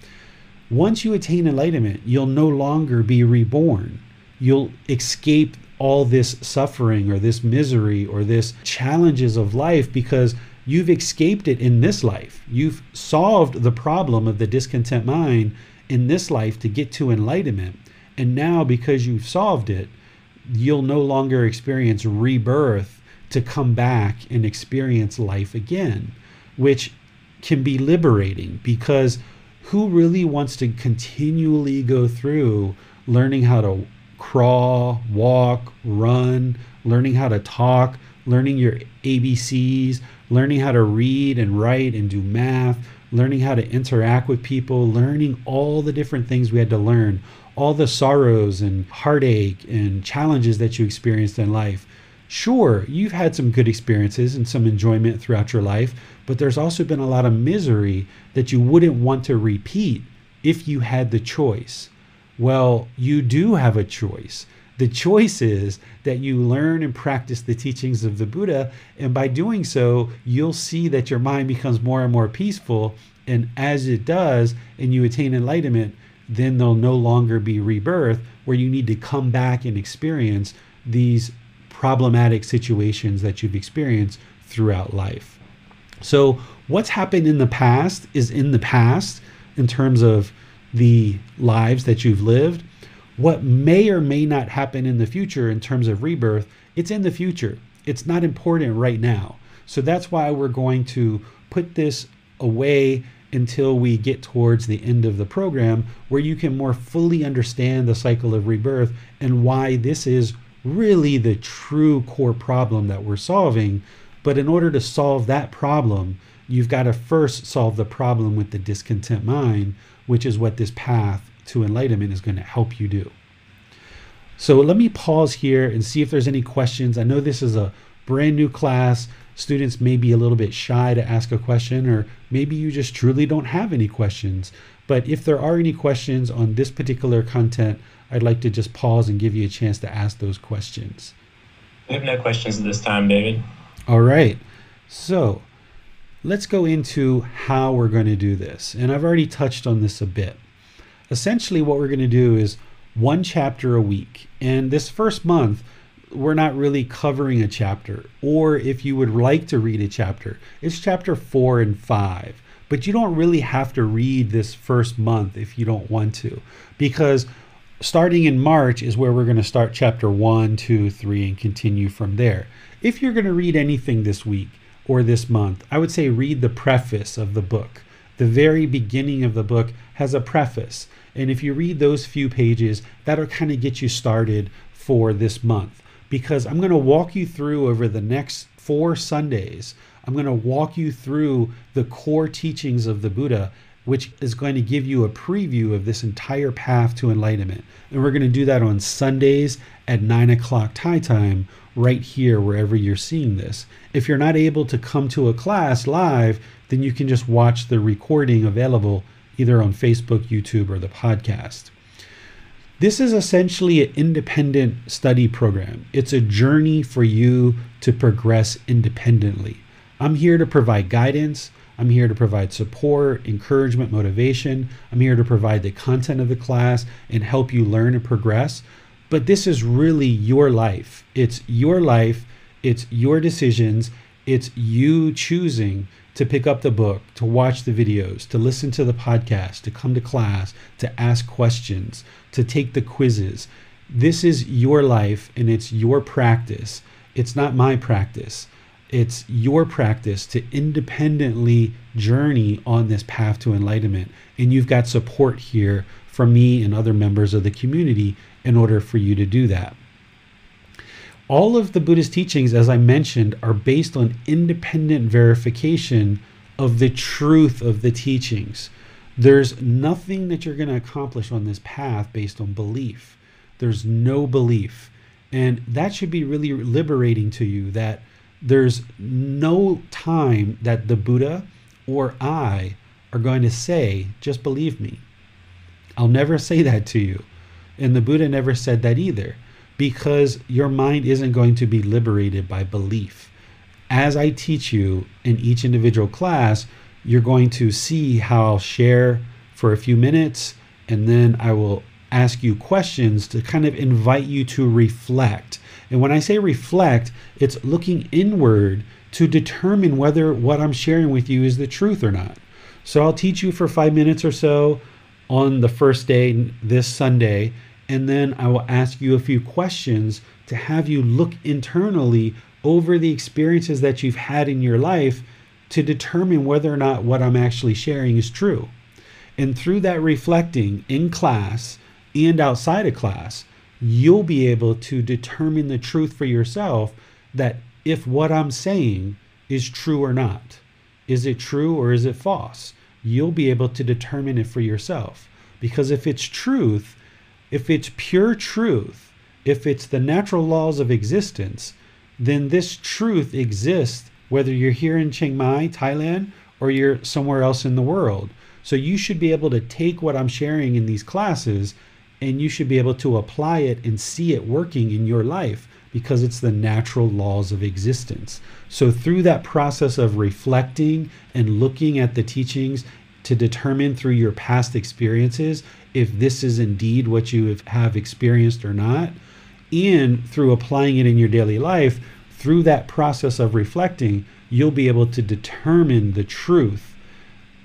once you attain enlightenment, you'll no longer be reborn. You'll escape all this suffering or this misery or this challenges of life because you've escaped it in this life. You've solved the problem of the discontent mind in this life to get to enlightenment. And now, because you've solved it, you'll no longer experience rebirth to come back and experience life again, which can be liberating, because who really wants to continually go through learning how to crawl, walk, run, learning how to talk, learning your ABCs, learning how to read and write and do math, learning how to interact with people, learning all the different things we had to learn, all the sorrows and heartache and challenges that you experienced in life. Sure, you've had some good experiences and some enjoyment throughout your life, but there's also been a lot of misery that you wouldn't want to repeat if you had the choice. Well, you do have a choice. The choice is that you learn and practice the teachings of the Buddha, and by doing so, you'll see that your mind becomes more and more peaceful, and as it does, and you attain enlightenment, then there'll no longer be rebirth where you need to come back and experience these problematic situations that you've experienced throughout life. So what's happened in the past is in the past in terms of the lives that you've lived. What may or may not happen in the future in terms of rebirth, it's in the future. It's not important right now. So that's why we're going to put this away until we get towards the end of the program, where you can more fully understand the cycle of rebirth and why this is really the true core problem that we're solving. But in order to solve that problem, you've got to first solve the problem with the discontent mind, which is what this path to enlightenment is going to help you do. So let me pause here and see if there's any questions. I know this is a brand new class. Students may be a little bit shy to ask a question, or maybe you just truly don't have any questions. But if there are any questions on this particular content, I'd like to just pause and give you a chance to ask those questions. We have no questions at this time, David. All right. So let's go into how we're going to do this. And I've already touched on this a bit. Essentially, what we're going to do is one chapter a week. And this first month, we're not really covering a chapter. Or if you would like to read a chapter, it's chapter 4 and 5. But you don't really have to read this first month if you don't want to, because starting in March is where we're going to start chapter 1, 2, 3, and continue from there. If you're going to read anything this week or this month, I would say read the preface of the book. The very beginning of the book has a preface. And if you read those few pages, that'll kind of get you started for this month. Because I'm going to walk you through over the next 4 Sundays, I'm going to walk you through the core teachings of the Buddha, which is going to give you a preview of this entire path to enlightenment. And we're going to do that on Sundays at 9 o'clock Thai time, right here, wherever you're seeing this. If you're not able to come to a class live, then you can just watch the recording available either on Facebook, YouTube, or the podcast. This is essentially an independent study program. It's a journey for you to progress independently. I'm here to provide guidance. I'm here to provide support, encouragement, motivation. I'm here to provide the content of the class and help you learn and progress. But this is really your life. It's your life. It's your decisions. It's you choosing to pick up the book, to watch the videos, to listen to the podcast, to come to class, to ask questions, to take the quizzes. This is your life and it's your practice. It's not my practice. It's your practice to independently journey on this path to enlightenment. And you've got support here from me and other members of the community in order for you to do that. All of the Buddhist teachings, as I mentioned, are based on independent verification of the truth of the teachings. There's nothing that you're going to accomplish on this path based on belief. There's no belief. And that should be really liberating to you, that there's no time that the Buddha or I are going to say, just believe me. I'll never say that to you. And the Buddha never said that either. because your mind isn't going to be liberated by belief. As I teach you in each individual class, you're going to see how I'll share for a few minutes, and then I will ask you questions to kind of invite you to reflect. And when I say reflect, it's looking inward to determine whether what I'm sharing with you is the truth or not. So I'll teach you for 5 minutes or so on the first day, this Sunday, and then I will ask you a few questions to have you look internally over the experiences that you've had in your life to determine whether or not what I'm actually sharing is true. And through that reflecting in class and outside of class, you'll be able to determine the truth for yourself, that if what I'm saying is true or not. Is it true or is it false? You'll be able to determine it for yourself. Because if it's truth, if it's pure truth, if it's the natural laws of existence, then this truth exists whether you're here in Chiang Mai, Thailand, or you're somewhere else in the world. So you should be able to take what I'm sharing in these classes and you should be able to apply it and see it working in your life, because it's the natural laws of existence. So through that process of reflecting and looking at the teachings to determine through your past experiences if this is indeed what you have experienced or not, and through applying it in your daily life, through that process of reflecting, you'll be able to determine the truth,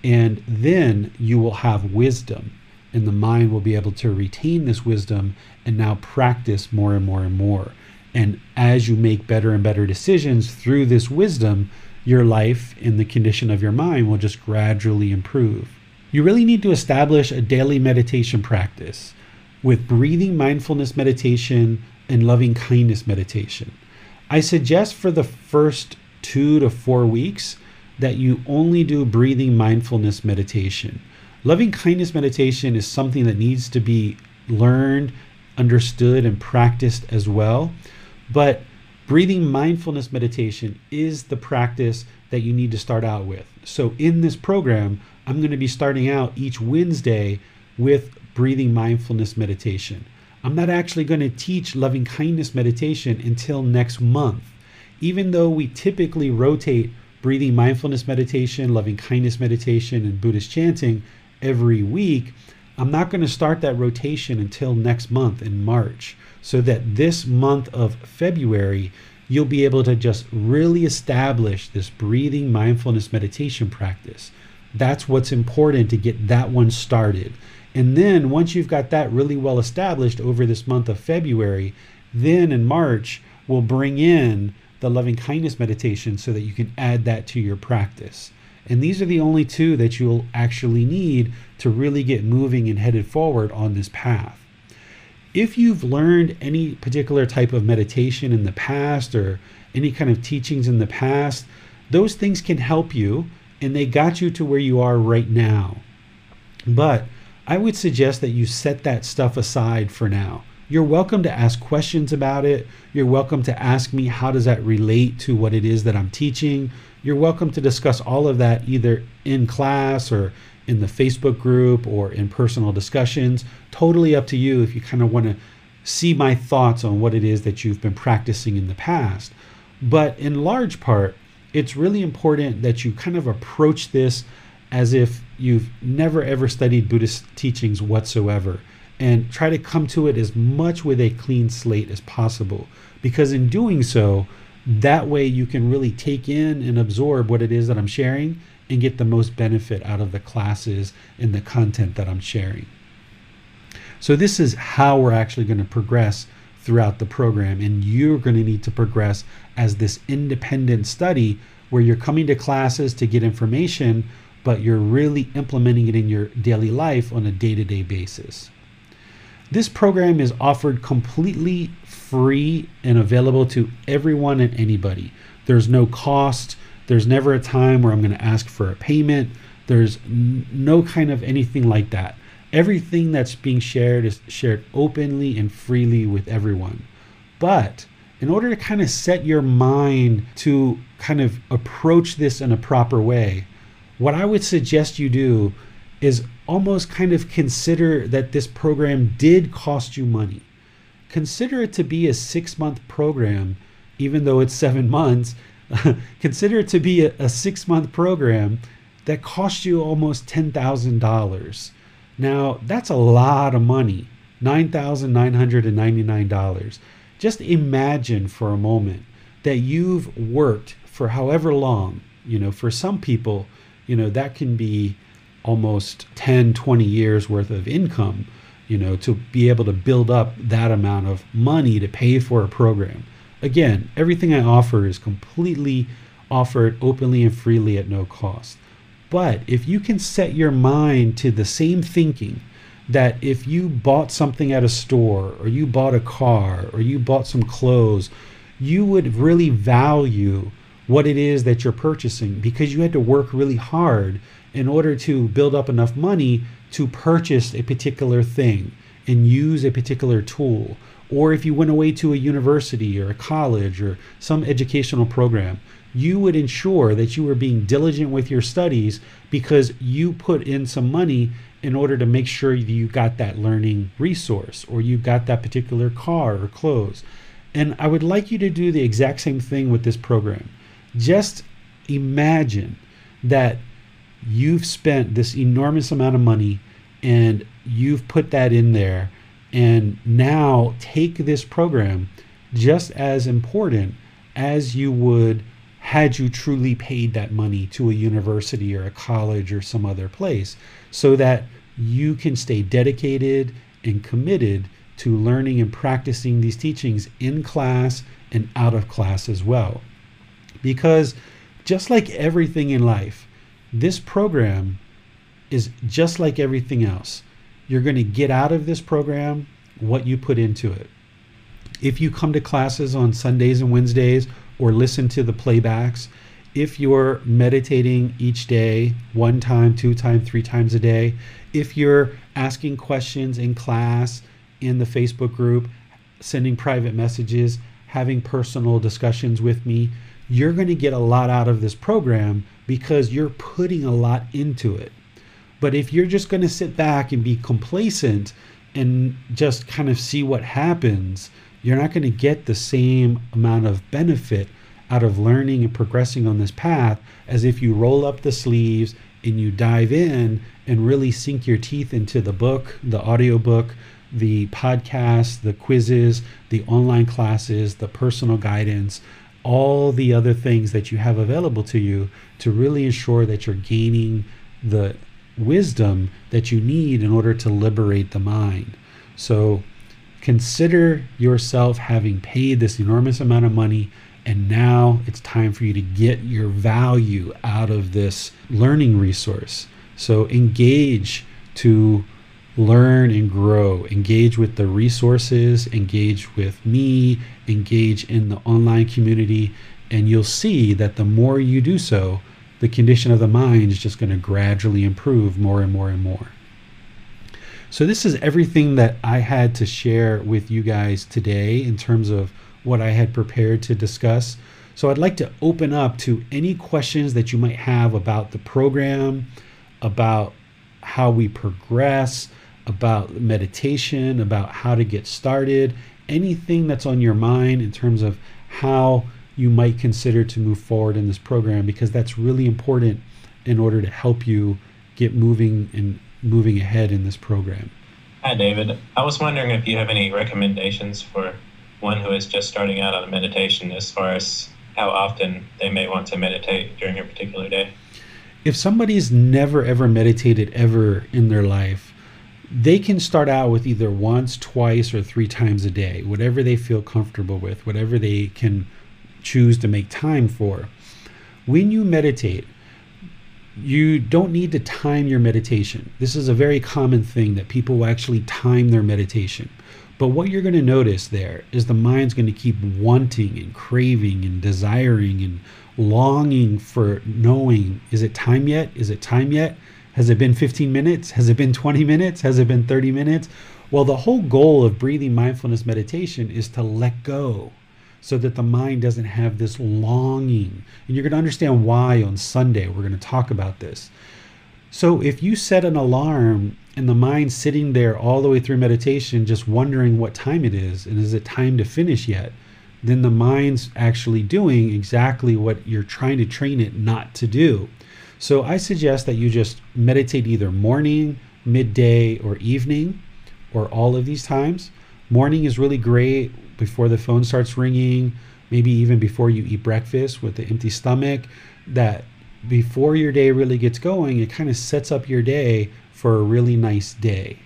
and then you will have wisdom, and the mind will be able to retain this wisdom and now practice more and more and more. And as you make better and better decisions through this wisdom, your life and the condition of your mind will just gradually improve. You really need to establish a daily meditation practice with breathing mindfulness meditation and loving kindness meditation. I suggest for the first 2 to 4 weeks that you only do breathing mindfulness meditation. Loving kindness meditation is something that needs to be learned, understood, and practiced as well. But breathing mindfulness meditation is the practice that you need to start out with. So in this program, I'm going to be starting out each Wednesday with breathing mindfulness meditation. I'm not actually going to teach loving kindness meditation until next month. Even though we typically rotate breathing mindfulness meditation, loving kindness meditation, and Buddhist chanting every week, I'm not going to start that rotation until next month in March, so that this month of February, you'll be able to just really establish this breathing mindfulness meditation practice. That's what's important, to get that one started. And then once you've got that really well established over this month of February, then in March, we'll bring in the loving kindness meditation so that you can add that to your practice. And these are the only two that you'll actually need to really get moving and headed forward on this path. If you've learned any particular type of meditation in the past or any kind of teachings in the past, those things can help you, and they got you to where you are right now. But I would suggest that you set that stuff aside for now. You're welcome to ask questions about it. You're welcome to ask me, how does that relate to what it is that I'm teaching? You're welcome to discuss all of that either in class or in the Facebook group or in personal discussions. Totally up to you if you kind of want to see my thoughts on what it is that you've been practicing in the past. But in large part, it's really important that you kind of approach this as if you've never ever studied Buddhist teachings whatsoever, and try to come to it as much with a clean slate as possible. Because in doing so, that way you can really take in and absorb what it is that I'm sharing and get the most benefit out of the classes and the content that I'm sharing. So this is how we're actually going to progress throughout the program, and you're going to need to progress as this independent study where you're coming to classes to get information, but you're really implementing it in your daily life on a day-to-day basis. This program is offered completely free and available to everyone and anybody. There's no cost. There's never a time where I'm going to ask for a payment. There's no kind of anything like that. Everything that's being shared is shared openly and freely with everyone. But in order to kind of set your mind to kind of approach this in a proper way, what I would suggest you do is almost kind of consider that this program did cost you money. consider it to be a 6-month program, even though it's 7 months. Consider it to be a 6-month program that costs you almost $10,000. Now, that's a lot of money, $9,999. Just imagine for a moment that you've worked for however long. For some people, that can be almost 10, 20 years worth of income, to be able to build up that amount of money to pay for a program. Again, everything I offer is completely offered openly and freely at no cost. But if you can set your mind to the same thinking, that if you bought something at a store, or you bought a car, or you bought some clothes, you would really value what it is that you're purchasing, because you had to work really hard in order to build up enough money to purchase a particular thing and use a particular tool. Or if you went away to a university or a college or some educational program, you would ensure that you were being diligent with your studies because you put in some money in order to make sure you got that learning resource, or you got that particular car or clothes. And I would like you to do the exact same thing with this program. Just imagine that you've spent this enormous amount of money and you've put that in there, and now take this program just as important as you would had you truly paid that money to a university or a college or some other place, so that you can stay dedicated and committed to learning and practicing these teachings in class and out of class as well. Because just like everything in life, this program is just like everything else. You're going to get out of this program what you put into it. If you come to classes on Sundays and Wednesdays, or listen to the playbacks, if you're meditating each day, 1 time, 2 times, 3 times a day, if you're asking questions in class, in the Facebook group, sending private messages, having personal discussions with me, you're going to get a lot out of this program because you're putting a lot into it. But if you're just going to sit back and be complacent and just kind of see what happens, you're not going to get the same amount of benefit out of learning and progressing on this path as if you roll up the sleeves and you dive in and really sink your teeth into the book, the audiobook, the podcast, the quizzes, the online classes, the personal guidance, all the other things that you have available to you to really ensure that you're gaining the wisdom that you need in order to liberate the mind. So consider yourself having paid this enormous amount of money, and now it's time for you to get your value out of this learning resource. So engage to learn and grow. Engage with the resources, engage with me, engage in the online community, and you'll see that the more you do so, the condition of the mind is just going to gradually improve more and more and more. So this is everything that I had to share with you guys today in terms of what I had prepared to discuss. So I'd like to open up to any questions that you might have about the program, about how we progress, about meditation, about how to get started, anything that's on your mind in terms of how you might consider to move forward in this program, because that's really important in order to help you get moving ahead in this program. Hi, David. I was wondering if you have any recommendations for one who is just starting out on a meditation as far as how often they may want to meditate during a particular day. If somebody's never ever meditated ever in their life, they can start out with either once, twice, or 3 times a day, whatever they feel comfortable with, whatever they can choose to make time for. When you meditate, you don't need to time your meditation. This is a very common thing that people will actually time their meditation. But what you're going to notice there is the mind's going to keep wanting and craving and desiring and longing for knowing, is it time yet? Is it time yet? Has it been 15 minutes? Has it been 20 minutes? Has it been 30 minutes? Well, the whole goal of breathing mindfulness meditation is to let go, so that the mind doesn't have this longing. And you're going to understand why on Sunday. We're going to talk about this. So if you set an alarm and the mind's sitting there all the way through meditation, just wondering what time it is and is it time to finish yet, then the mind's actually doing exactly what you're trying to train it not to do. So I suggest that you just meditate either morning, midday, or evening, or all of these times. Morning is really great before the phone starts ringing, maybe even before you eat breakfast with the empty stomach, that before your day really gets going, it kind of sets up your day for a really nice day.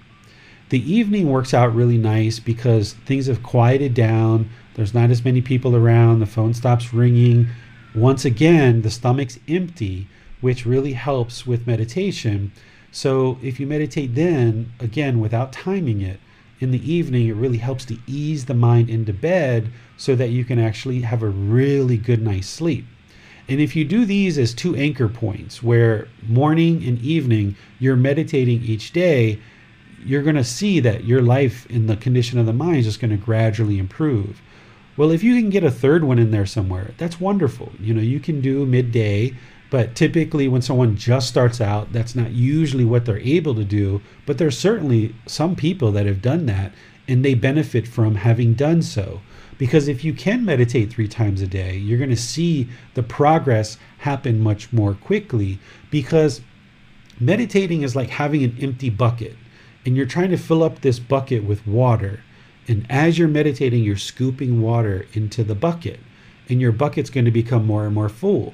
The evening works out really nice because things have quieted down. There's not as many people around. The phone stops ringing. Once again, the stomach's empty, which really helps with meditation. So if you meditate then, again, without timing it, in the evening, it really helps to ease the mind into bed so that you can actually have a really good night's sleep. And if you do these as 2 anchor points, where morning and evening, you're meditating each day, you're going to see that your life in the condition of the mind is just going to gradually improve. Well, if you can get a third one in there somewhere, that's wonderful. You can do midday, but typically when someone just starts out, that's not usually what they're able to do. But there's certainly some people that have done that and they benefit from having done so. Because if you can meditate 3 times a day, you're going to see the progress happen much more quickly, because meditating is like having an empty bucket and you're trying to fill up this bucket with water. And as you're meditating, you're scooping water into the bucket and your bucket's going to become more and more full.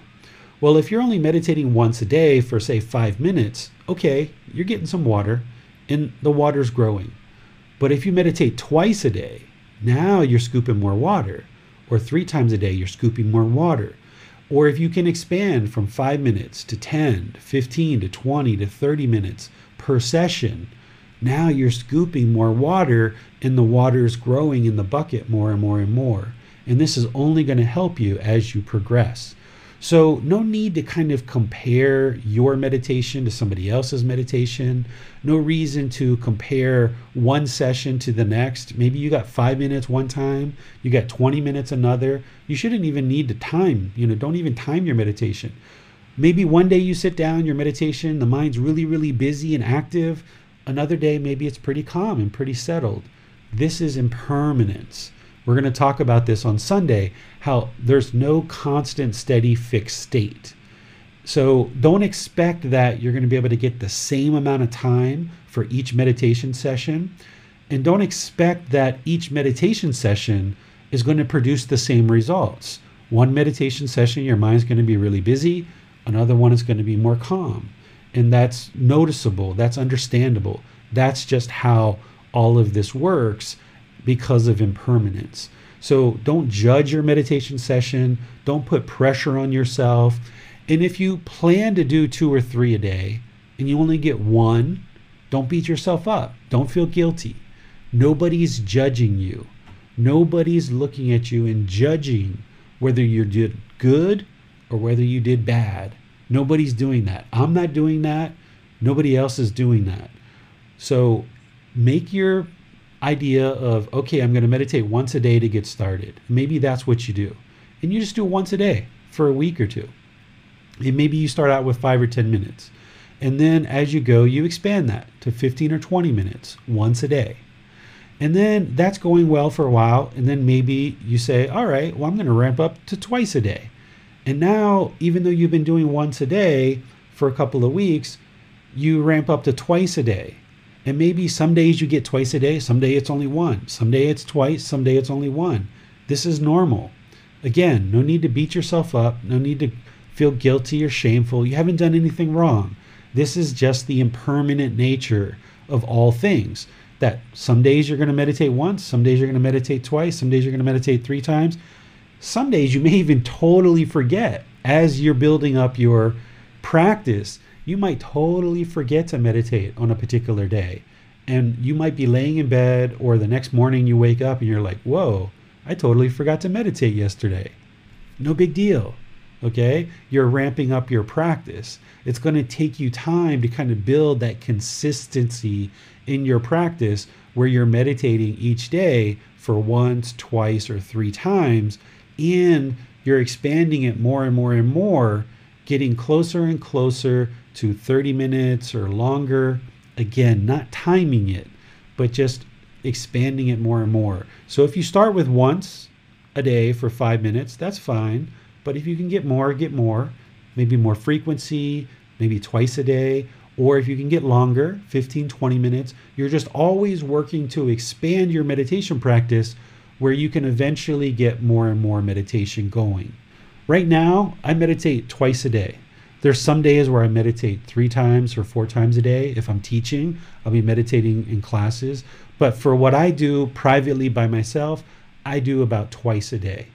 Well, if you're only meditating once a day for, say, 5 minutes, okay, you're getting some water and the water's growing. But if you meditate twice a day, now you're scooping more water. Or 3 times a day, you're scooping more water. Or if you can expand from 5 minutes to 10, to 15, to 20, to 30 minutes per session, now you're scooping more water and the water is growing in the bucket more and more and more. And this is only going to help you as you progress. So no need to kind of compare your meditation to somebody else's meditation. No reason to compare one session to the next. Maybe you got 5 minutes one time, you got 20 minutes another. You shouldn't even need to time, don't even time your meditation. Maybe one day you sit down, your meditation, the mind's really, really busy and active. Another day, maybe it's pretty calm and pretty settled. This is impermanence. We're going to talk about this on Sunday, how there's no constant, steady, fixed state. So don't expect that you're going to be able to get the same amount of time for each meditation session. And don't expect that each meditation session is going to produce the same results. One meditation session, your mind's going to be really busy. Another one is going to be more calm. And that's noticeable. That's understandable. That's just how all of this works, because of impermanence. So don't judge your meditation session. Don't put pressure on yourself. And if you plan to do 2 or 3 a day and you only get 1, don't beat yourself up. Don't feel guilty. Nobody's judging you. Nobody's looking at you and judging whether you did good or whether you did bad. Nobody's doing that. I'm not doing that. Nobody else is doing that. So make your idea of, okay, I'm going to meditate once a day to get started. Maybe that's what you do. And you just do it once a day for a week or 2. And maybe you start out with 5 or 10 minutes. And then as you go, you expand that to 15 or 20 minutes once a day. And then that's going well for a while. And then maybe you say, all right, well, I'm going to ramp up to twice a day. And now, even though you've been doing once a day for a couple of weeks, you ramp up to twice a day. And maybe some days you get twice a day, some day it's only 1, some day it's twice, some day it's only 1. This is normal. Again, no need to beat yourself up, no need to feel guilty or shameful. You haven't done anything wrong. This is just the impermanent nature of all things. That some days you're going to meditate once, some days you're going to meditate twice, some days you're going to meditate 3 times. Some days you may even totally forget as you're building up your practice. You might totally forget to meditate on a particular day. And you might be laying in bed, or the next morning you wake up and you're like, whoa, I totally forgot to meditate yesterday. No big deal. Okay? You're ramping up your practice. It's going to take you time to kind of build that consistency in your practice where you're meditating each day for once, twice, or 3 times, and you're expanding it more and more and more, getting closer and closer to 30 minutes or longer. Again, not timing it, but just expanding it more and more. So if you start with once a day for 5 minutes, that's fine. But if you can get more, maybe more frequency, maybe twice a day. Or if you can get longer, 15, 20 minutes, you're just always working to expand your meditation practice where you can eventually get more and more meditation going. Right now, I meditate twice a day. There's some days where I meditate 3 times or 4 times a day. If I'm teaching, I'll be meditating in classes. But for what I do privately by myself, I do about twice a day.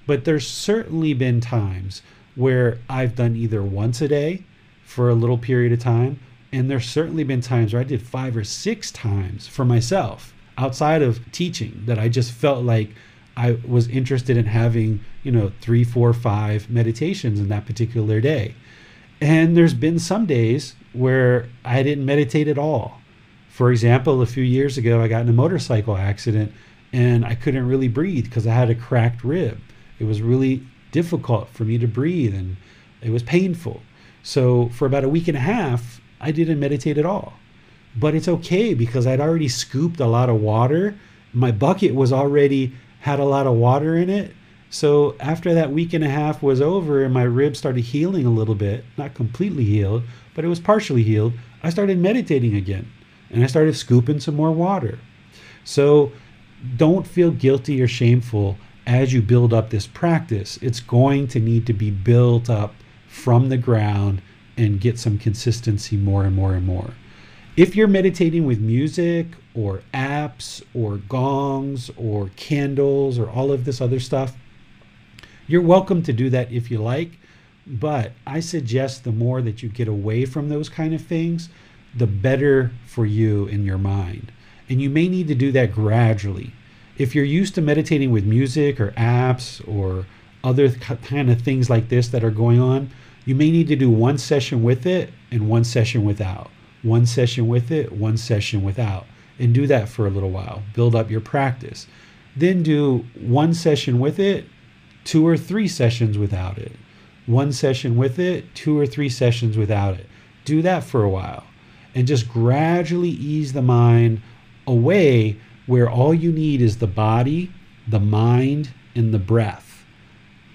But there's certainly been times where I've done either once a day for a little period of time, and there's certainly been times where I did 5 or 6 times for myself outside of teaching, that I just felt like I was interested in having, 3, 4, 5 meditations in that particular day. And there's been some days where I didn't meditate at all. For example, a few years ago, I got in a motorcycle accident and I couldn't really breathe because I had a cracked rib. It was really difficult for me to breathe and it was painful. So for about a week and a half, I didn't meditate at all. But it's okay because I'd already scooped a lot of water. My bucket had a lot of water in it. So after that week and a half was over and my rib started healing a little bit, not completely healed, but it was partially healed, I started meditating again and I started scooping some more water. So don't feel guilty or shameful as you build up this practice. It's going to need to be built up from the ground and get some consistency more and more and more. If you're meditating with music or apps or gongs or candles or all of this other stuff, you're welcome to do that if you like, but I suggest the more that you get away from those kind of things, the better for you in your mind. And you may need to do that gradually. If you're used to meditating with music or apps or other kind of things like this that are going on, you may need to do 1 session with it and 1 session without. 1 session with it, 1 session without. And do that for a little while. Build up your practice. Then do 1 session with it, 2 or 3 sessions without it. 1 session with it, 2 or 3 sessions without it. Do that for a while. And just gradually ease the mind away where all you need is the body, the mind, and the breath.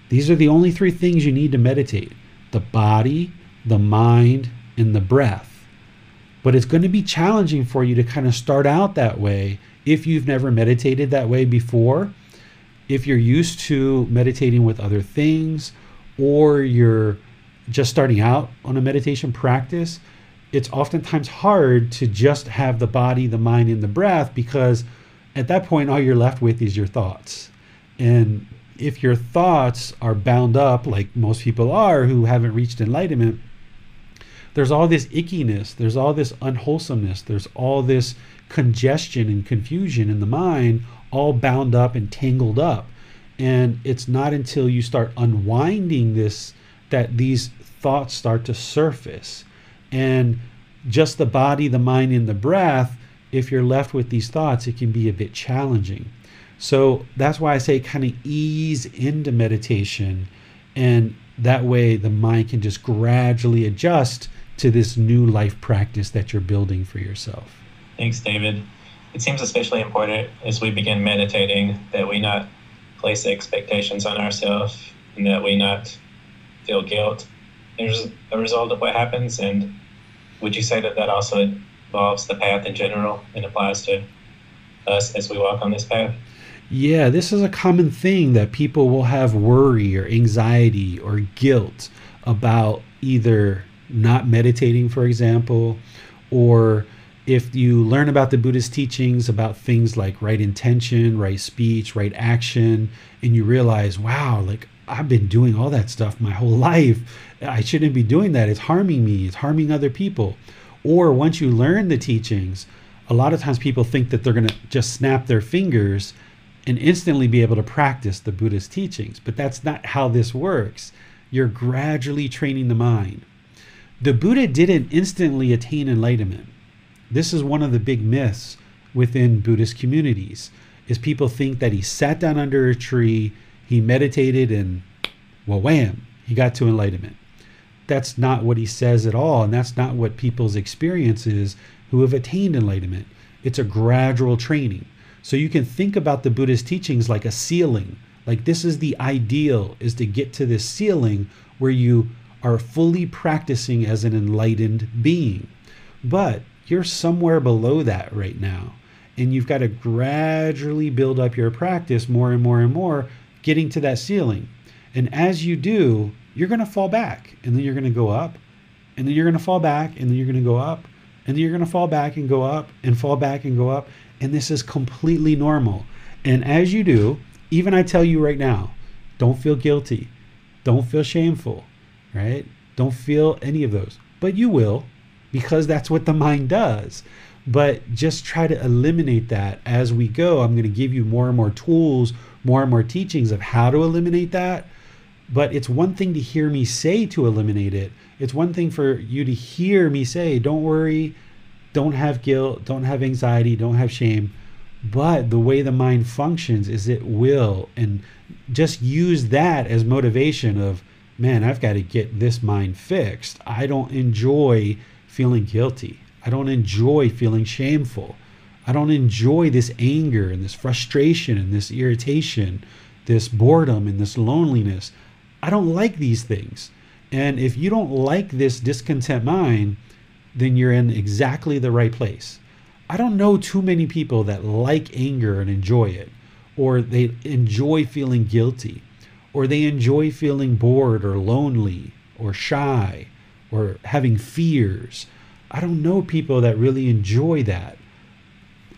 These are the only 3 things you need to meditate. The body, the mind, and the breath. But it's going to be challenging for you to kind of start out that way if you've never meditated that way before. If you're used to meditating with other things, or you're just starting out on a meditation practice, it's oftentimes hard to just have the body, the mind, and the breath, because at that point, all you're left with is your thoughts. And if your thoughts are bound up, like most people are who haven't reached enlightenment, there's all this ickiness, there's all this unwholesomeness, there's all this congestion and confusion in the mind, all bound up and tangled up. And it's not until you start unwinding this that these thoughts start to surface. And just the body, the mind, and the breath, if you're left with these thoughts, it can be a bit challenging. So that's why I say kind of ease into meditation, and that way the mind can just gradually adjust to this new life practice that you're building for yourself. Thanks, David. It seems especially important as we begin meditating that we not place expectations on ourselves and that we not feel guilt as a result of what happens. And would you say that that also involves the path in general and applies to us as we walk on this path? Yeah, this is a common thing that people will have worry or anxiety or guilt about either not meditating, for example, or if you learn about the Buddhist teachings about things like right intention, right speech, right action, and you realize, wow, like I've been doing all that stuff my whole life. I shouldn't be doing that. It's harming me. It's harming other people. Or once you learn the teachings, a lot of times people think that they're going to just snap their fingers and instantly be able to practice the Buddhist teachings. But that's not how this works. You're gradually training the mind. The Buddha didn't instantly attain enlightenment. This is one of the big myths within Buddhist communities, is people think that he sat down under a tree, he meditated, and well, wham, he got to enlightenment. that's not what he says at all. And that's not what people's experience is who have attained enlightenment. It's a gradual training. So you can think about the Buddha's teachings like a ceiling. Like this is the ideal, is to get to this ceiling where you are fully practicing as an enlightened being. But you're somewhere below that right now. And you've got to gradually build up your practice more and more and more, getting to that ceiling. And as you do, you're going to fall back, and then you're going to go up, and then you're going to fall back, and then you're going to go up, and then you're going to fall back and go up, and fall back and go up. And this is completely normal. And as you do, even I tell you right now, don't feel guilty. Don't feel shameful, right? Don't feel any of those. But you will, because that's what the mind does. But just try to eliminate that as we go. I'm going to give you more and more tools, more and more teachings of how to eliminate that. But it's one thing to hear me say to eliminate it. It's one thing for you to hear me say, don't worry, don't have guilt, don't have anxiety, don't have shame. But the way the mind functions is it will. And just use that as motivation of, man, I've got to get this mind fixed. I don't enjoy feeling guilty. I don't enjoy feeling shameful. I don't enjoy this anger and this frustration and this irritation, this boredom and this loneliness. I don't like these things. And if you don't like this discontent mind, then you're in exactly the right place. I don't know too many people that like anger and enjoy it, or they enjoy feeling guilty, or they enjoy feeling bored or lonely or shy or having fears. I don't know people that really enjoy that.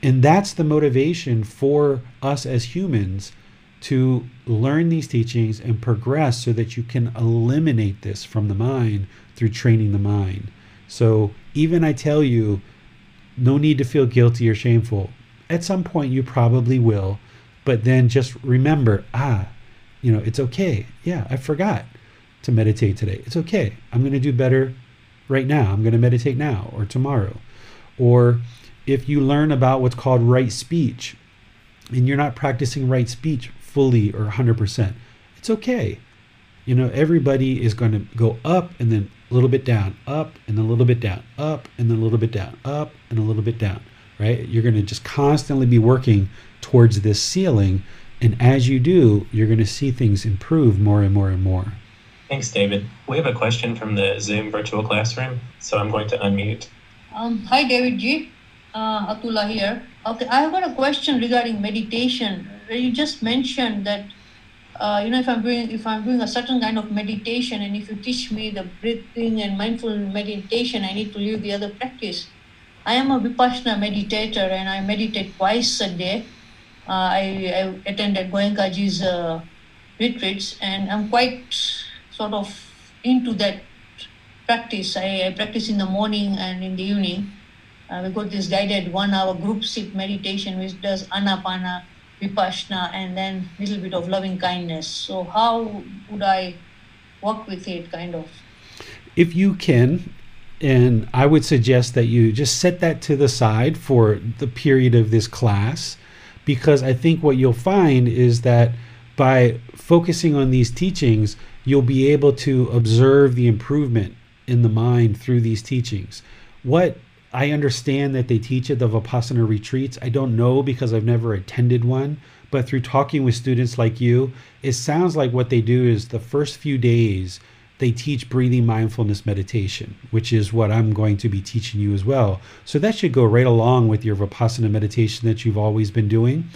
And that's the motivation for us as humans to learn these teachings and progress so that you can eliminate this from the mind through training the mind. So even I tell you, no need to feel guilty or shameful. At some point you probably will, but then just remember, it's okay. Yeah, I forgot to meditate today. It's okay. I'm going to do better right now. I'm going to meditate now or tomorrow. Or if you learn about what's called right speech and you're not practicing right speech fully or 100%, it's okay. Everybody is going to go up and then a little bit down, up and then a little bit down, up and then a little bit down, up and a little bit down, right? You're going to just constantly be working towards this ceiling. And as you do, you're going to see things improve more and more and more. Thanks, David. We have a question from the Zoom virtual classroom, so I'm going to unmute. Hi, David G. Atula here. Okay, I have got a question regarding meditation. You just mentioned that if I'm doing a certain kind of meditation, and if you teach me the breathing and mindful meditation, I need to leave the other practice. I am a Vipassana meditator, and I meditate twice a day. I attended Goenkaji's retreats, and I'm quite sort of into that practice. I practice in the morning and in the evening. We got this guided 1 hour group sit meditation, which does Anapana, Vipassana, and then a little bit of loving kindness. So how would I work with it, kind of? If you can, and I would suggest that you just set that to the side for the period of this class, because I think what you'll find is that by focusing on these teachings, you'll be able to observe the improvement in the mind through these teachings. What I understand that they teach at the Vipassana retreats, I don't know because I've never attended one, but through talking with students like you, it sounds like what they do is the first few days, they teach breathing mindfulness meditation, which is what I'm going to be teaching you as well. So that should go right along with your Vipassana meditation that you've always been doing.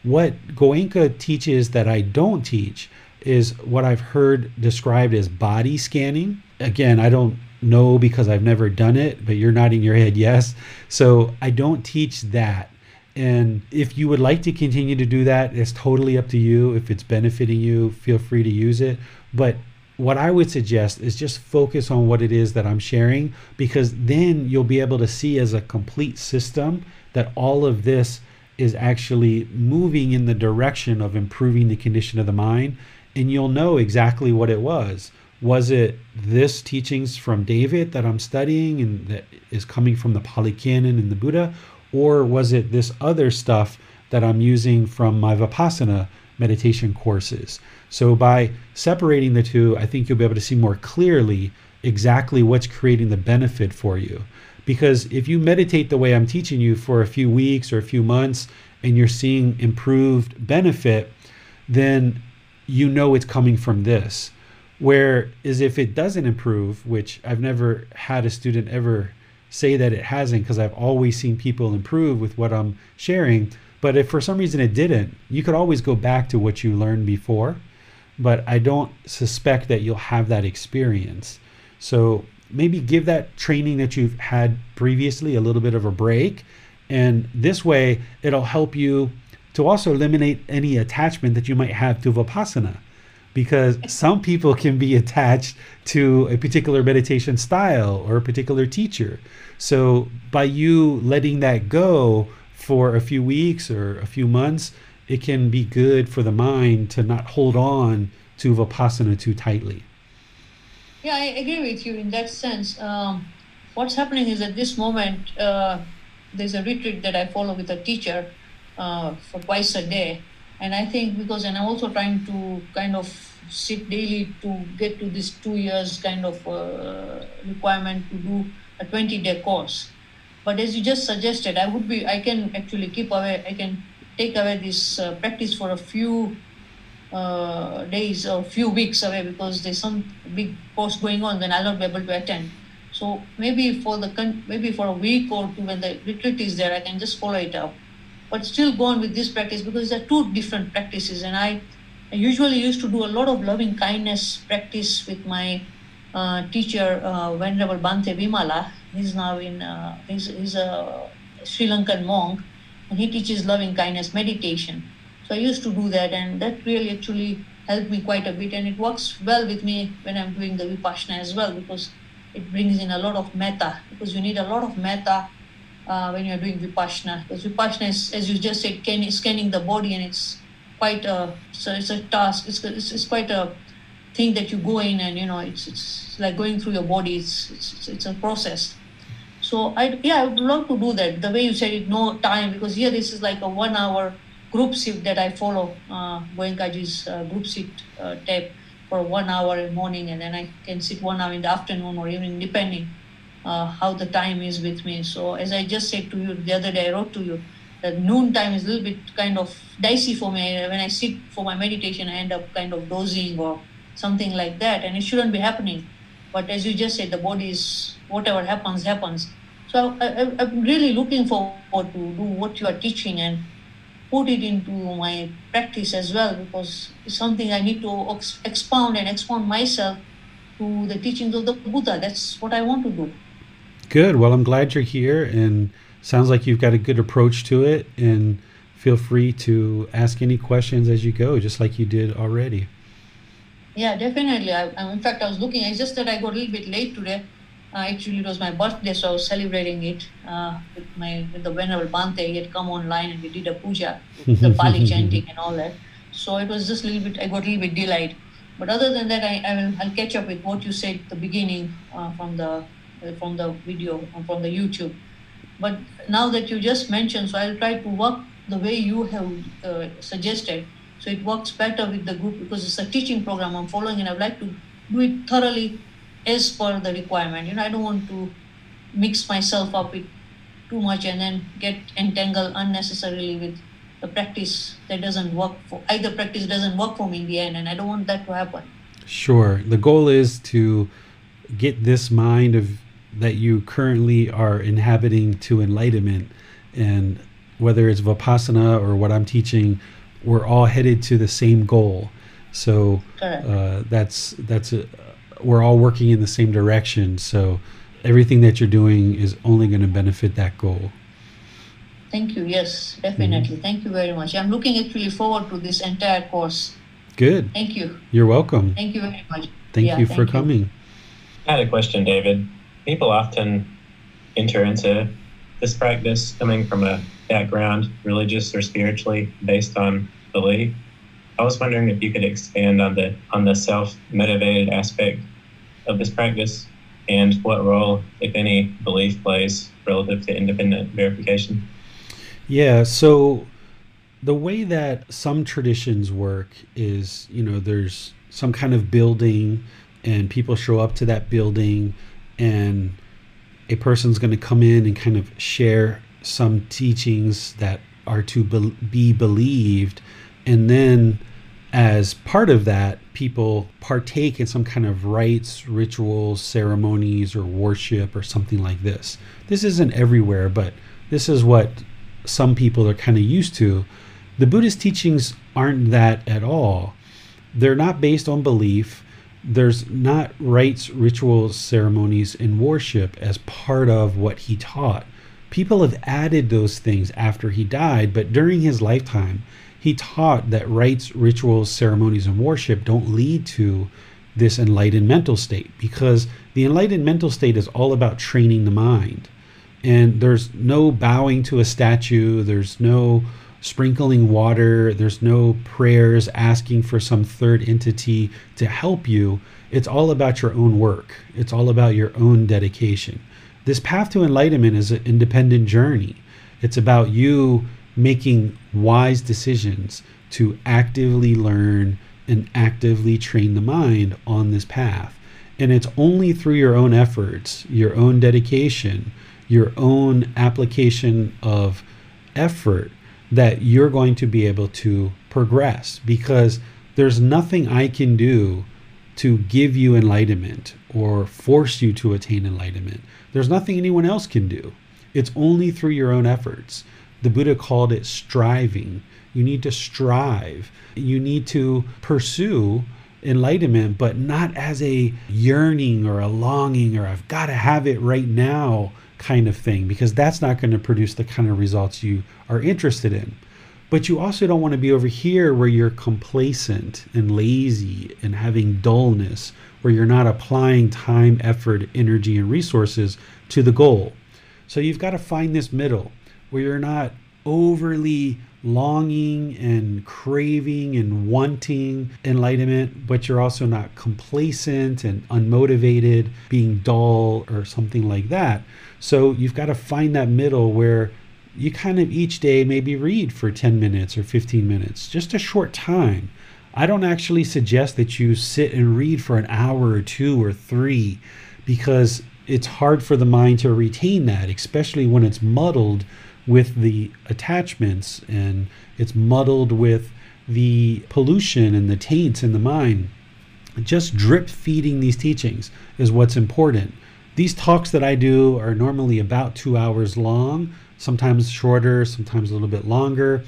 What Goenka teaches that I don't teach is what I've heard described as body scanning. Again, I don't know because I've never done it, but you're nodding your head yes. So I don't teach that. And if you would like to continue to do that, it's totally up to you. If it's benefiting you, feel free to use it. But what I would suggest is just focus on what it is that I'm sharing, because then you'll be able to see as a complete system that all of this is actually moving in the direction of improving the condition of the mind. And you'll know exactly what it was. Was it this teachings from David that I'm studying and that is coming from the Pali Canon and the Buddha? Or was it this other stuff that I'm using from my Vipassana meditation courses? So by separating the two, I think you'll be able to see more clearly exactly what's creating the benefit for you. Because if you meditate the way I'm teaching you for a few weeks or a few months and you're seeing improved benefit, then you know it's coming from this. Whereas if it doesn't improve, which I've never had a student ever say that it hasn't, because I've always seen people improve with what I'm sharing. But if for some reason it didn't, you could always go back to what you learned before. But I don't suspect that you'll have that experience. So maybe give that training that you've had previously a little bit of a break. And this way, it'll help you to also eliminate any attachment that you might have to Vipassana. Because some people can be attached to a particular meditation style or a particular teacher. So by you letting that go for a few weeks or a few months, it can be good for the mind to not hold on to Vipassana too tightly. Yeah, I agree with you in that sense. What's happening is at this moment, there's a retreat that I follow with a teacher for twice a day. And I think and I'm also trying to kind of sit daily to get to this 2 years kind of requirement to do a 20-day course. But as you just suggested, I can actually keep away, I can take away this practice for a few days or few weeks away because there's some big course going on, then I'll not be able to attend. So maybe for a week or two when the retreat is there, I can just follow it up. But still go on with this practice because they're two different practices. And I usually used to do a lot of loving kindness practice with my teacher, Venerable Bhante Vimala. He's now he's a Sri Lankan monk, and he teaches loving kindness meditation. So I used to do that, and that really actually helped me quite a bit. And it works well with me when I'm doing the Vipassana as well, because it brings in a lot of metta, because you need a lot of metta when you're doing Vipassana. Because Vipassana is, as you just said, scanning the body, and it's quite it's a task. It's quite a thing that you go in, and it's like going through your body. It's a process. So I would love to do that. The way you said it, no time, because here this is like a 1 hour group sit that I follow, Goenkaji's group sit tape for 1 hour in the morning, and then I can sit 1 hour in the afternoon or evening, depending how the time is with me. So as I just said to you the other day, I wrote to you that noon time is a little bit kind of dicey for me. When I sit for my meditation, I end up kind of dozing or something like that, and it shouldn't be happening. But as you just said, the body is, whatever happens, happens. So I'm really looking forward to do what you are teaching and put it into my practice as well, because it's something I need to expound myself to the teachings of the Buddha. That's what I want to do. Good. Well, I'm glad you're here, and sounds like you've got a good approach to it, and feel free to ask any questions as you go, just like you did already. Yeah, definitely. In fact, I was looking, it's just that I got a little bit late today. Actually, it was my birthday, so I was celebrating it with the Venerable Bhante. He had come online and we did a puja, the Pali chanting and all that. So it was just a little bit, I got a little bit delayed. But other than that, I'll catch up with what you said at the beginning from the video, from the YouTube. But now that you just mentioned, so I'll try to work the way you have suggested. So it works better with the group, because it's a teaching program I'm following, and I'd like to do it thoroughly as per the requirement. I don't want to mix myself up with too much and then get entangled unnecessarily with the practice that doesn't work either practice doesn't work for me in the end, and I don't want that to happen. Sure. The goal is to get this mind that you currently are inhabiting to enlightenment, and whether it's Vipassana or what I'm teaching, we're all headed to the same goal. So we're all working in the same direction. So everything that you're doing is only going to benefit that goal. Thank you. Yes, definitely. Thank you very much. I'm looking actually forward to this entire course. Good. Thank you. You're welcome. Thank you very much. Thank you for coming. I had a question, David. People often enter into this practice coming from a background, religious or spiritually based on belief. I was wondering if you could expand on the self-motivated aspect of this practice and what role, if any, belief plays relative to independent verification. Yeah, so the way that some traditions work is, there's some kind of building and people show up to that building, and a person's going to come in and kind of share some teachings that are to be believed. And then as part of that, people partake in some kind of rites, rituals, ceremonies, or worship, or something like this. This isn't everywhere, but this is what some people are kind of used to. The Buddhist teachings aren't that at all. They're not based on belief. There's not rites, rituals, ceremonies, and worship as part of what he taught. People have added those things after he died, but during his lifetime, he taught that rites, rituals, ceremonies, and worship don't lead to this enlightened mental state, because the enlightened mental state is all about training the mind. And there's no bowing to a statue, there's no sprinkling water, there's no prayers asking for some third entity to help you. It's all about your own work. It's all about your own dedication. This path to enlightenment is an independent journey. It's about you making wise decisions to actively learn and actively train the mind on this path. And it's only through your own efforts, your own dedication, your own application of effort that you're going to be able to progress, because there's nothing I can do to give you enlightenment or force you to attain enlightenment. There's nothing anyone else can do. It's only through your own efforts. The Buddha called it striving. You need to strive. You need to pursue enlightenment, but not as a yearning or a longing or I've got to have it right now kind of thing, because that's not going to produce the kind of results you are interested in. But you also don't want to be over here where you're complacent and lazy and having dullness, where you're not applying time, effort, energy, and resources to the goal. So you've got to find this middle where you're not overly longing and craving and wanting enlightenment, but you're also not complacent and unmotivated, being dull or something like that. So you've got to find that middle where you kind of each day maybe read for 10 minutes or 15 minutes, just a short time. I don't actually suggest that you sit and read for an hour or 2 or 3, because it's hard for the mind to retain that, especially when it's muddled with the attachments and it's muddled with the pollution and the taints in the mind. Just drip feeding these teachings is what's important. These talks that I do are normally about 2 hours long, sometimes shorter, sometimes a little bit longer,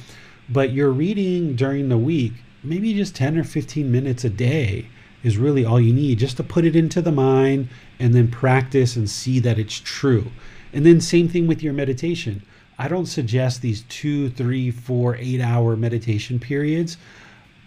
but you're reading during the week, maybe just 10 or 15 minutes a day is really all you need, just to put it into the mind and then practice and see that it's true. And then same thing with your meditation. I don't suggest these 2, 3, 4, 8-hour meditation periods.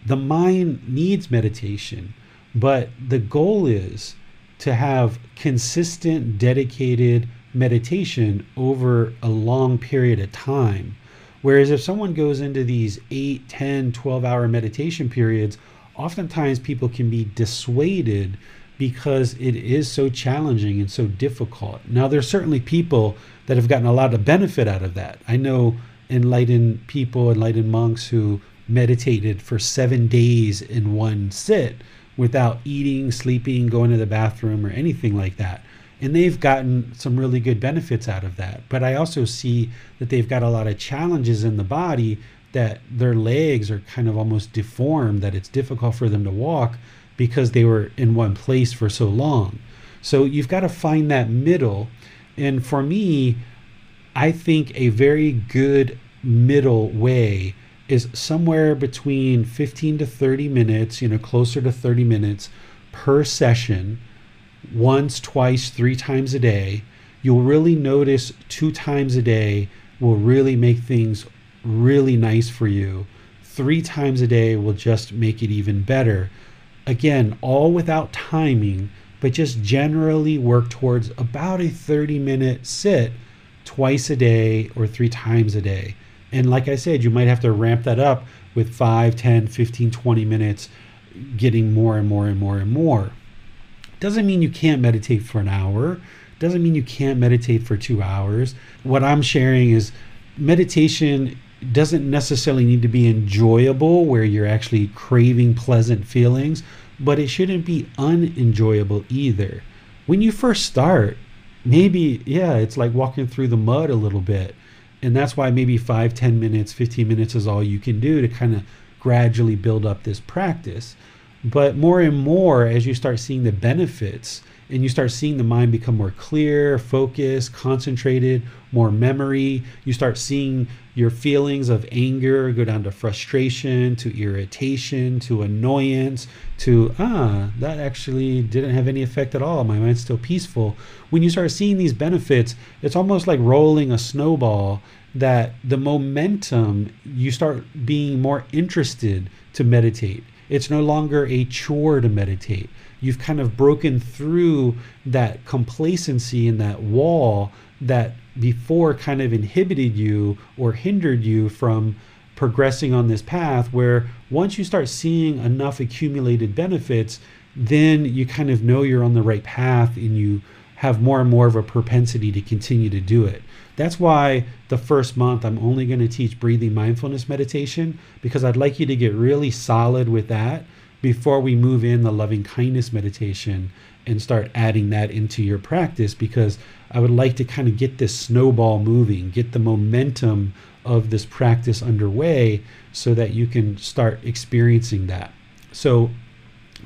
The mind needs meditation, but the goal is to have consistent, dedicated meditation over a long period of time. Whereas if someone goes into these 8, 10, 12-hour meditation periods, oftentimes people can be dissuaded because it is so challenging and so difficult. Now, there's certainly people that have gotten a lot of benefit out of that. I know enlightened people, enlightened monks who meditated for 7 days in one sit without eating, sleeping, going to the bathroom, or anything like that. And they've gotten some really good benefits out of that. But I also see that they've got a lot of challenges in the body, that their legs are kind of almost deformed, that it's difficult for them to walk because they were in one place for so long. So you've got to find that middle. And for me, I think a very good middle way is somewhere between 15 to 30 minutes, closer to 30 minutes per session, once, twice, 3 times a day. You'll really notice 2 times a day will really make things really nice for you. 3 times a day will just make it even better. Again, all without timing, but just generally work towards about a 30-minute sit twice a day or 3 times a day. And like I said, you might have to ramp that up with 5, 10, 15, 20 minutes, getting more and more and more and more. Doesn't mean you can't meditate for an hour. Doesn't mean you can't meditate for 2 hours. What I'm sharing is meditation doesn't necessarily need to be enjoyable, where you're actually craving pleasant feelings, but it shouldn't be unenjoyable either. When you first start, maybe, yeah, it's like walking through the mud a little bit. And that's why maybe 5, 10 minutes, 15 minutes is all you can do to kind of gradually build up this practice. But more and more, as you start seeing the benefits and you start seeing the mind become more clear, focused, concentrated, more memory, you start seeing your feelings of anger go down to frustration, to irritation, to annoyance, to, that actually didn't have any effect at all. My mind's still peaceful. When you start seeing these benefits, it's almost like rolling a snowball, that the momentum, you start being more interested to meditate. It's no longer a chore to meditate. You've kind of broken through that complacency and that wall that before kind of inhibited you or hindered you from progressing on this path, where once you start seeing enough accumulated benefits, then you kind of know you're on the right path and you have more and more of a propensity to continue to do it. That's why the first month I'm only going to teach breathing mindfulness meditation, because I'd like you to get really solid with that before we move in the loving kindness meditation and start adding that into your practice, because I would like to kind of get this snowball moving, get the momentum of this practice underway so that you can start experiencing that. So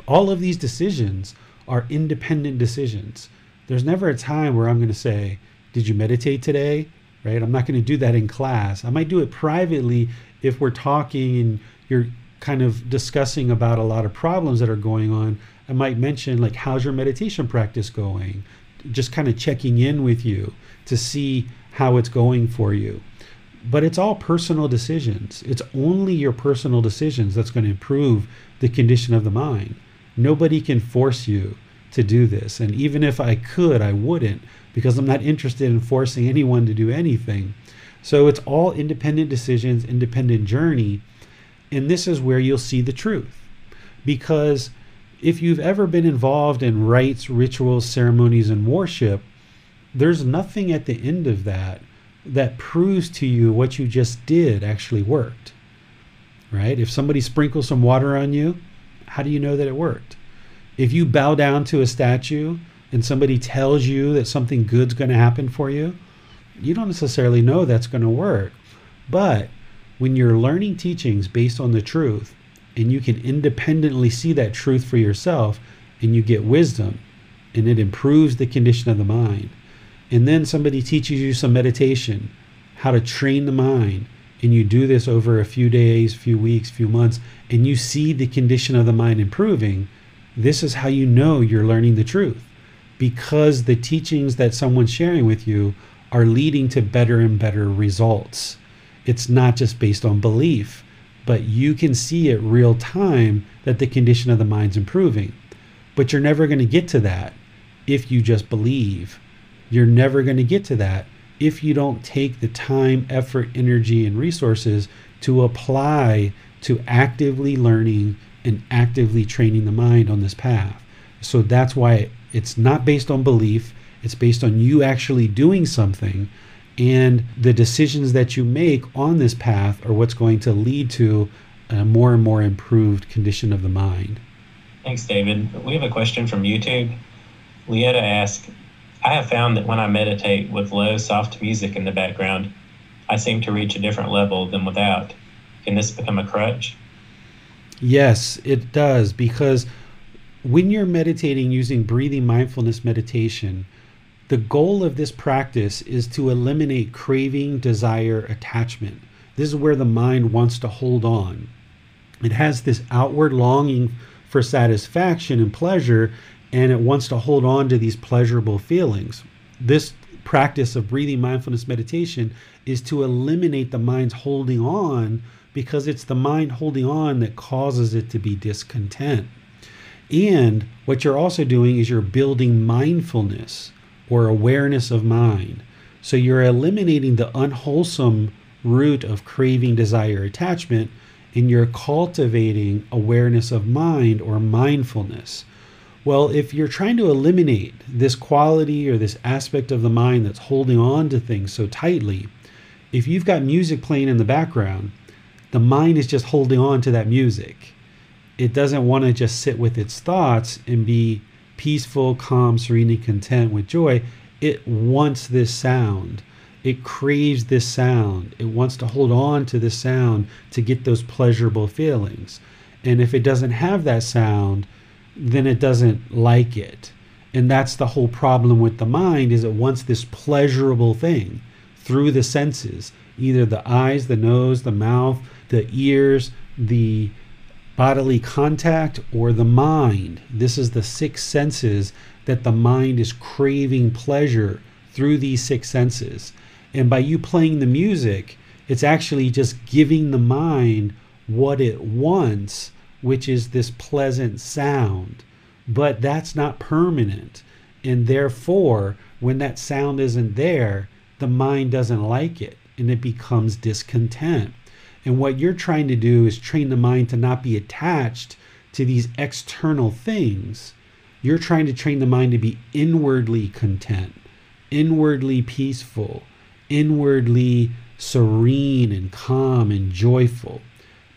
all of these decisions are independent decisions. There's never a time where I'm going to say, did you meditate today? Right? I'm not going to do that in class. I might do it privately if we're talking and you're kind of discussing about a lot of problems that are going on. I might mention, like, how's your meditation practice going? Just kind of checking in with you to see how it's going for you. But it's all personal decisions. It's only your personal decisions that's going to improve the condition of the mind. Nobody can force you to do this. And even if I could, I wouldn't, because I'm not interested in forcing anyone to do anything. So it's all independent decisions, independent journey. And this is where you'll see the truth. Because if you've ever been involved in rites, rituals, ceremonies, and worship, there's nothing at the end of that that proves to you what you just did actually worked. Right? If somebody sprinkles some water on you, how do you know that it worked? If you bow down to a statue and somebody tells you that something good's going to happen for you, you don't necessarily know that's going to work. But when you're learning teachings based on the truth, and you can independently see that truth for yourself, and you get wisdom, and it improves the condition of the mind, and then somebody teaches you some meditation, how to train the mind, and you do this over a few days, few weeks, few months, and you see the condition of the mind improving, this is how you know you're learning the truth. Because the teachings that someone's sharing with you are leading to better and better results. It's not just based on belief, but you can see at real time that the condition of the mind's improving. But you're never going to get to that if you just believe. You're never going to get to that if you don't take the time, effort, energy, and resources to apply to actively learning and actively training the mind on this path. So that's why it's not based on belief. It's based on you actually doing something, and the decisions that you make on this path are what's going to lead to a more and more improved condition of the mind. Thanks, David. We have a question from YouTube. Leetta asks, I have found that when I meditate with low, soft music in the background, I seem to reach a different level than without. Can this become a crutch? Yes, it does, because when you're meditating using breathing mindfulness meditation, the goal of this practice is to eliminate craving, desire, attachment. This is where the mind wants to hold on. It has this outward longing for satisfaction and pleasure, and it wants to hold on to these pleasurable feelings. This practice of breathing mindfulness meditation is to eliminate the mind's holding on, because it's the mind holding on that causes it to be discontent. And what you're also doing is you're building mindfulness or awareness of mind. So you're eliminating the unwholesome root of craving, desire, attachment, and you're cultivating awareness of mind or mindfulness. Well, if you're trying to eliminate this quality or this aspect of the mind that's holding on to things so tightly, if you've got music playing in the background, the mind is just holding on to that music. it doesn't want to just sit with its thoughts and be peaceful, calm, serenely content with joy. It wants this sound. It craves this sound. It wants to hold on to this sound to get those pleasurable feelings. And if it doesn't have that sound, then it doesn't like it. And that's the whole problem with the mind, is it wants this pleasurable thing through the senses, either the eyes, the nose, the mouth, the ears, the bodily contact, or the mind. This is the 6 senses that the mind is craving pleasure through these 6 senses. And by you playing the music, it's actually just giving the mind what it wants, which is this pleasant sound. But that's not permanent. And therefore, when that sound isn't there, the mind doesn't like it and it becomes discontent. And what you're trying to do is train the mind to not be attached to these external things. You're trying to train the mind to be inwardly content, inwardly peaceful, inwardly serene and calm and joyful.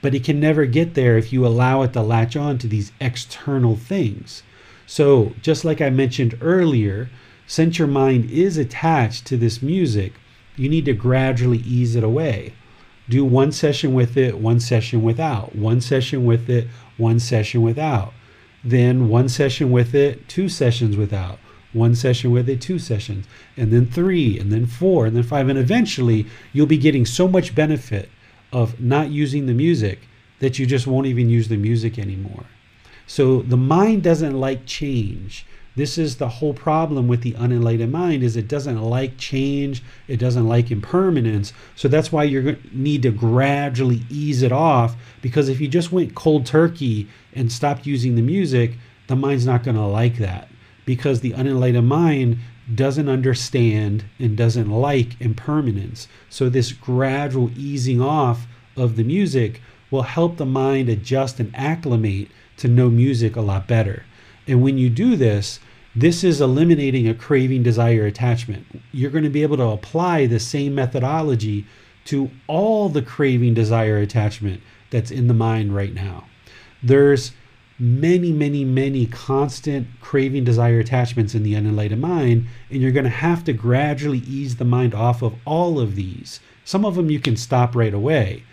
But it can never get there if you allow it to latch on to these external things. So just like I mentioned earlier, since your mind is attached to this music, you need to gradually ease it away. Do 1 session with it, 1 session without, 1 session with it, 1 session without. Then 1 session with it, 2 sessions without, 1 session with it, 2 sessions, and then 3, and then 4, and then 5. And eventually you'll be getting so much benefit of not using the music that you just won't even use the music anymore. So the mind doesn't like change. This is the whole problem with the unenlightened mind, is it doesn't like change. It doesn't like impermanence. So that's why you're going to need to gradually ease it off, because if you just went cold turkey and stopped using the music, the mind's not going to like that, because the unenlightened mind doesn't understand and doesn't like impermanence. So this gradual easing off of the music will help the mind adjust and acclimate to no music a lot better. And when you do this, this is eliminating a craving, desire, attachment. You're going to be able to apply the same methodology to all the craving, desire, attachment that's in the mind right now. There's many constant craving, desire, attachments in the unenlightened mind, and you're going to have to gradually ease the mind off of all of these. Some of them you can stop right away,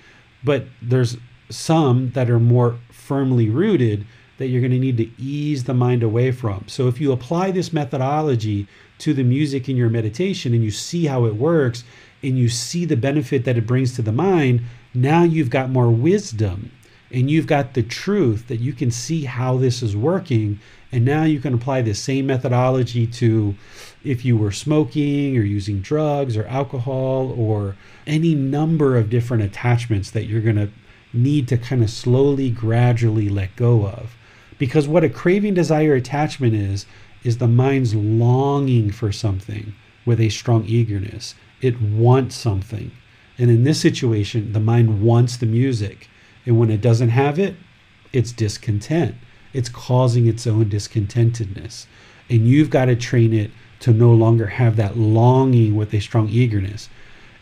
but there's some that are more firmly rooted that you're going to need to ease the mind away from. So if you apply this methodology to the music in your meditation and you see how it works and you see the benefit that it brings to the mind, now you've got more wisdom and you've got the truth that you can see how this is working. And now you can apply the same methodology to if you were smoking or using drugs or alcohol or any number of different attachments that you're going to need to kind of slowly, gradually let go of. Because what a craving, desire, attachment is the mind's longing for something with a strong eagerness. It wants something. And in this situation, the mind wants the music. And when it doesn't have it, it's discontent. It's causing its own discontentedness. And you've got to train it to no longer have that longing with a strong eagerness.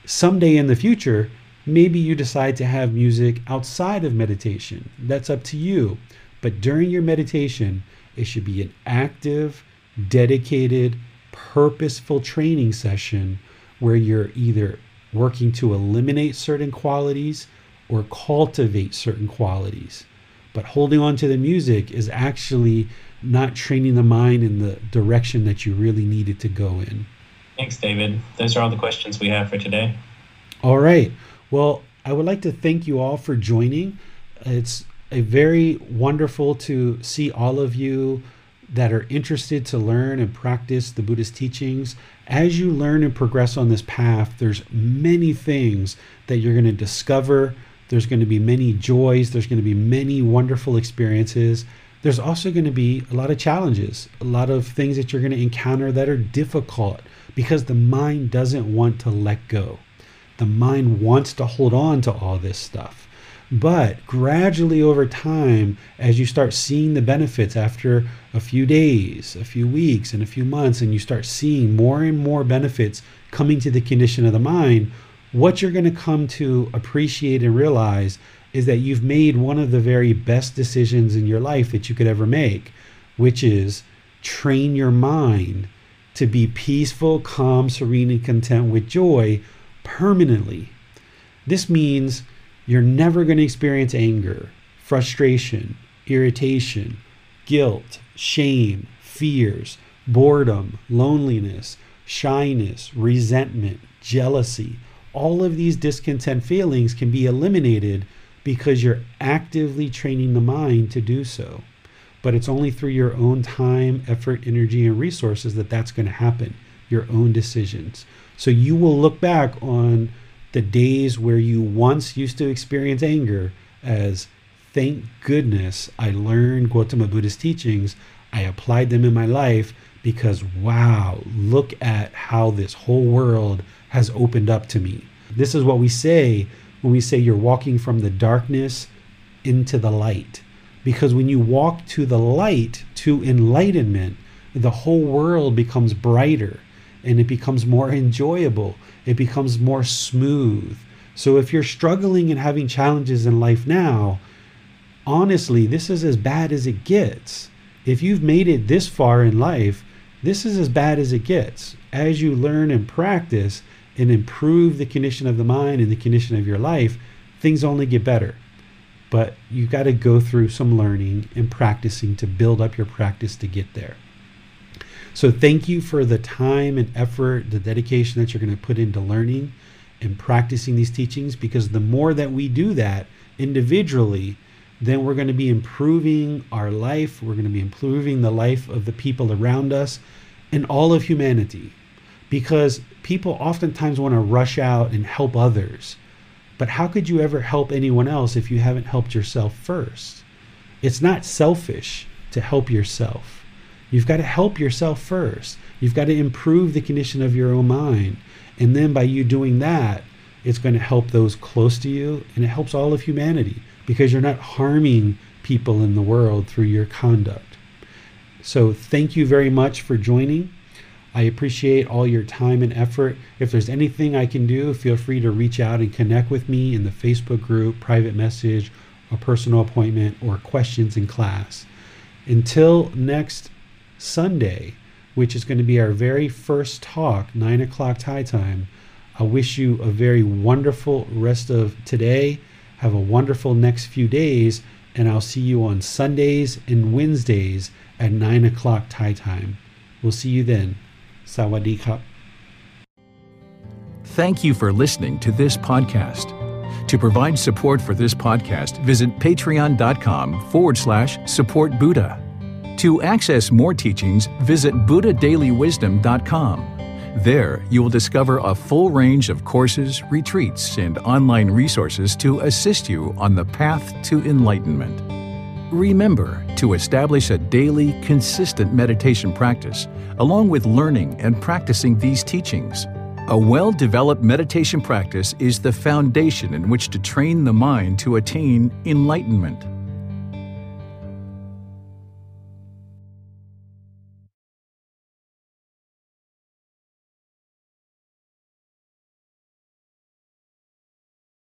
Someday in the future, maybe you decide to have music outside of meditation. That's up to you. But during your meditation, it should be an active, dedicated, purposeful training session where you're either working to eliminate certain qualities or cultivate certain qualities. But holding on to the music is actually not training the mind in the direction that you really need it to go in. Thanks, David. Those are all the questions we have for today. All right. Well, I would like to thank you all for joining. It's very wonderful to see all of you that are interested to learn and practice the Buddhist teachings. As you learn and progress on this path, there's many things that you're going to discover. There's going to be many joys. There's going to be many wonderful experiences. There's also going to be a lot of challenges, a lot of things that you're going to encounter that are difficult because the mind doesn't want to let go. The mind wants to hold on to all this stuff. But gradually over time, as you start seeing the benefits after a few days, a few weeks, and a few months, and you start seeing more and more benefits coming to the condition of the mind, what you're going to come to appreciate and realize is that you've made one of the very best decisions in your life that you could ever make, which is train your mind to be peaceful, calm, serene, and content with joy permanently. This means you're never going to experience anger, frustration, irritation, guilt, shame, fears, boredom, loneliness, shyness, resentment, jealousy. All of these discontent feelings can be eliminated because you're actively training the mind to do so. But it's only through your own time, effort, energy, and resources that that's going to happen, your own decisions. So you will look back on the days where you once used to experience anger as, thank goodness I learned Gotama Buddha's teachings, I applied them in my life, because wow, look at how this whole world has opened up to me. This is what we say when we say you're walking from the darkness into the light. Because when you walk to the light, to enlightenment, the whole world becomes brighter and it becomes more enjoyable. It becomes more smooth. So if you're struggling and having challenges in life now, honestly, this is as bad as it gets. If you've made it this far in life, this is as bad as it gets. As you learn and practice and improve the condition of the mind and the condition of your life, things only get better. But you got to go through some learning and practicing to build up your practice to get there. So thank you for the time and effort, the dedication that you're going to put into learning and practicing these teachings, because the more that we do that individually, then we're going to be improving our life. We're going to be improving the life of the people around us and all of humanity. Because people oftentimes want to rush out and help others. But how could you ever help anyone else if you haven't helped yourself first? It's not selfish to help yourself. You've got to help yourself first. You've got to improve the condition of your own mind. And then by you doing that, it's going to help those close to you, and it helps all of humanity because you're not harming people in the world through your conduct. So thank you very much for joining. I appreciate all your time and effort. If there's anything I can do, feel free to reach out and connect with me in the Facebook group, private message, a personal appointment, or questions in class. Until next Sunday, which is going to be our very first talk, 9 o'clock Thai time, I wish you a very wonderful rest of today. Have a wonderful next few days, and I'll see you on Sundays and Wednesdays at 9 o'clock Thai time. We'll see you then. Sawadee krap. Thank you for listening to this podcast. To provide support for this podcast, visit patreon.com/support Buddha. To access more teachings, visit buddhadailywisdom.com. There, you will discover a full range of courses, retreats, and online resources to assist you on the path to enlightenment. Remember to establish a daily, consistent meditation practice, along with learning and practicing these teachings. A well-developed meditation practice is the foundation in which to train the mind to attain enlightenment.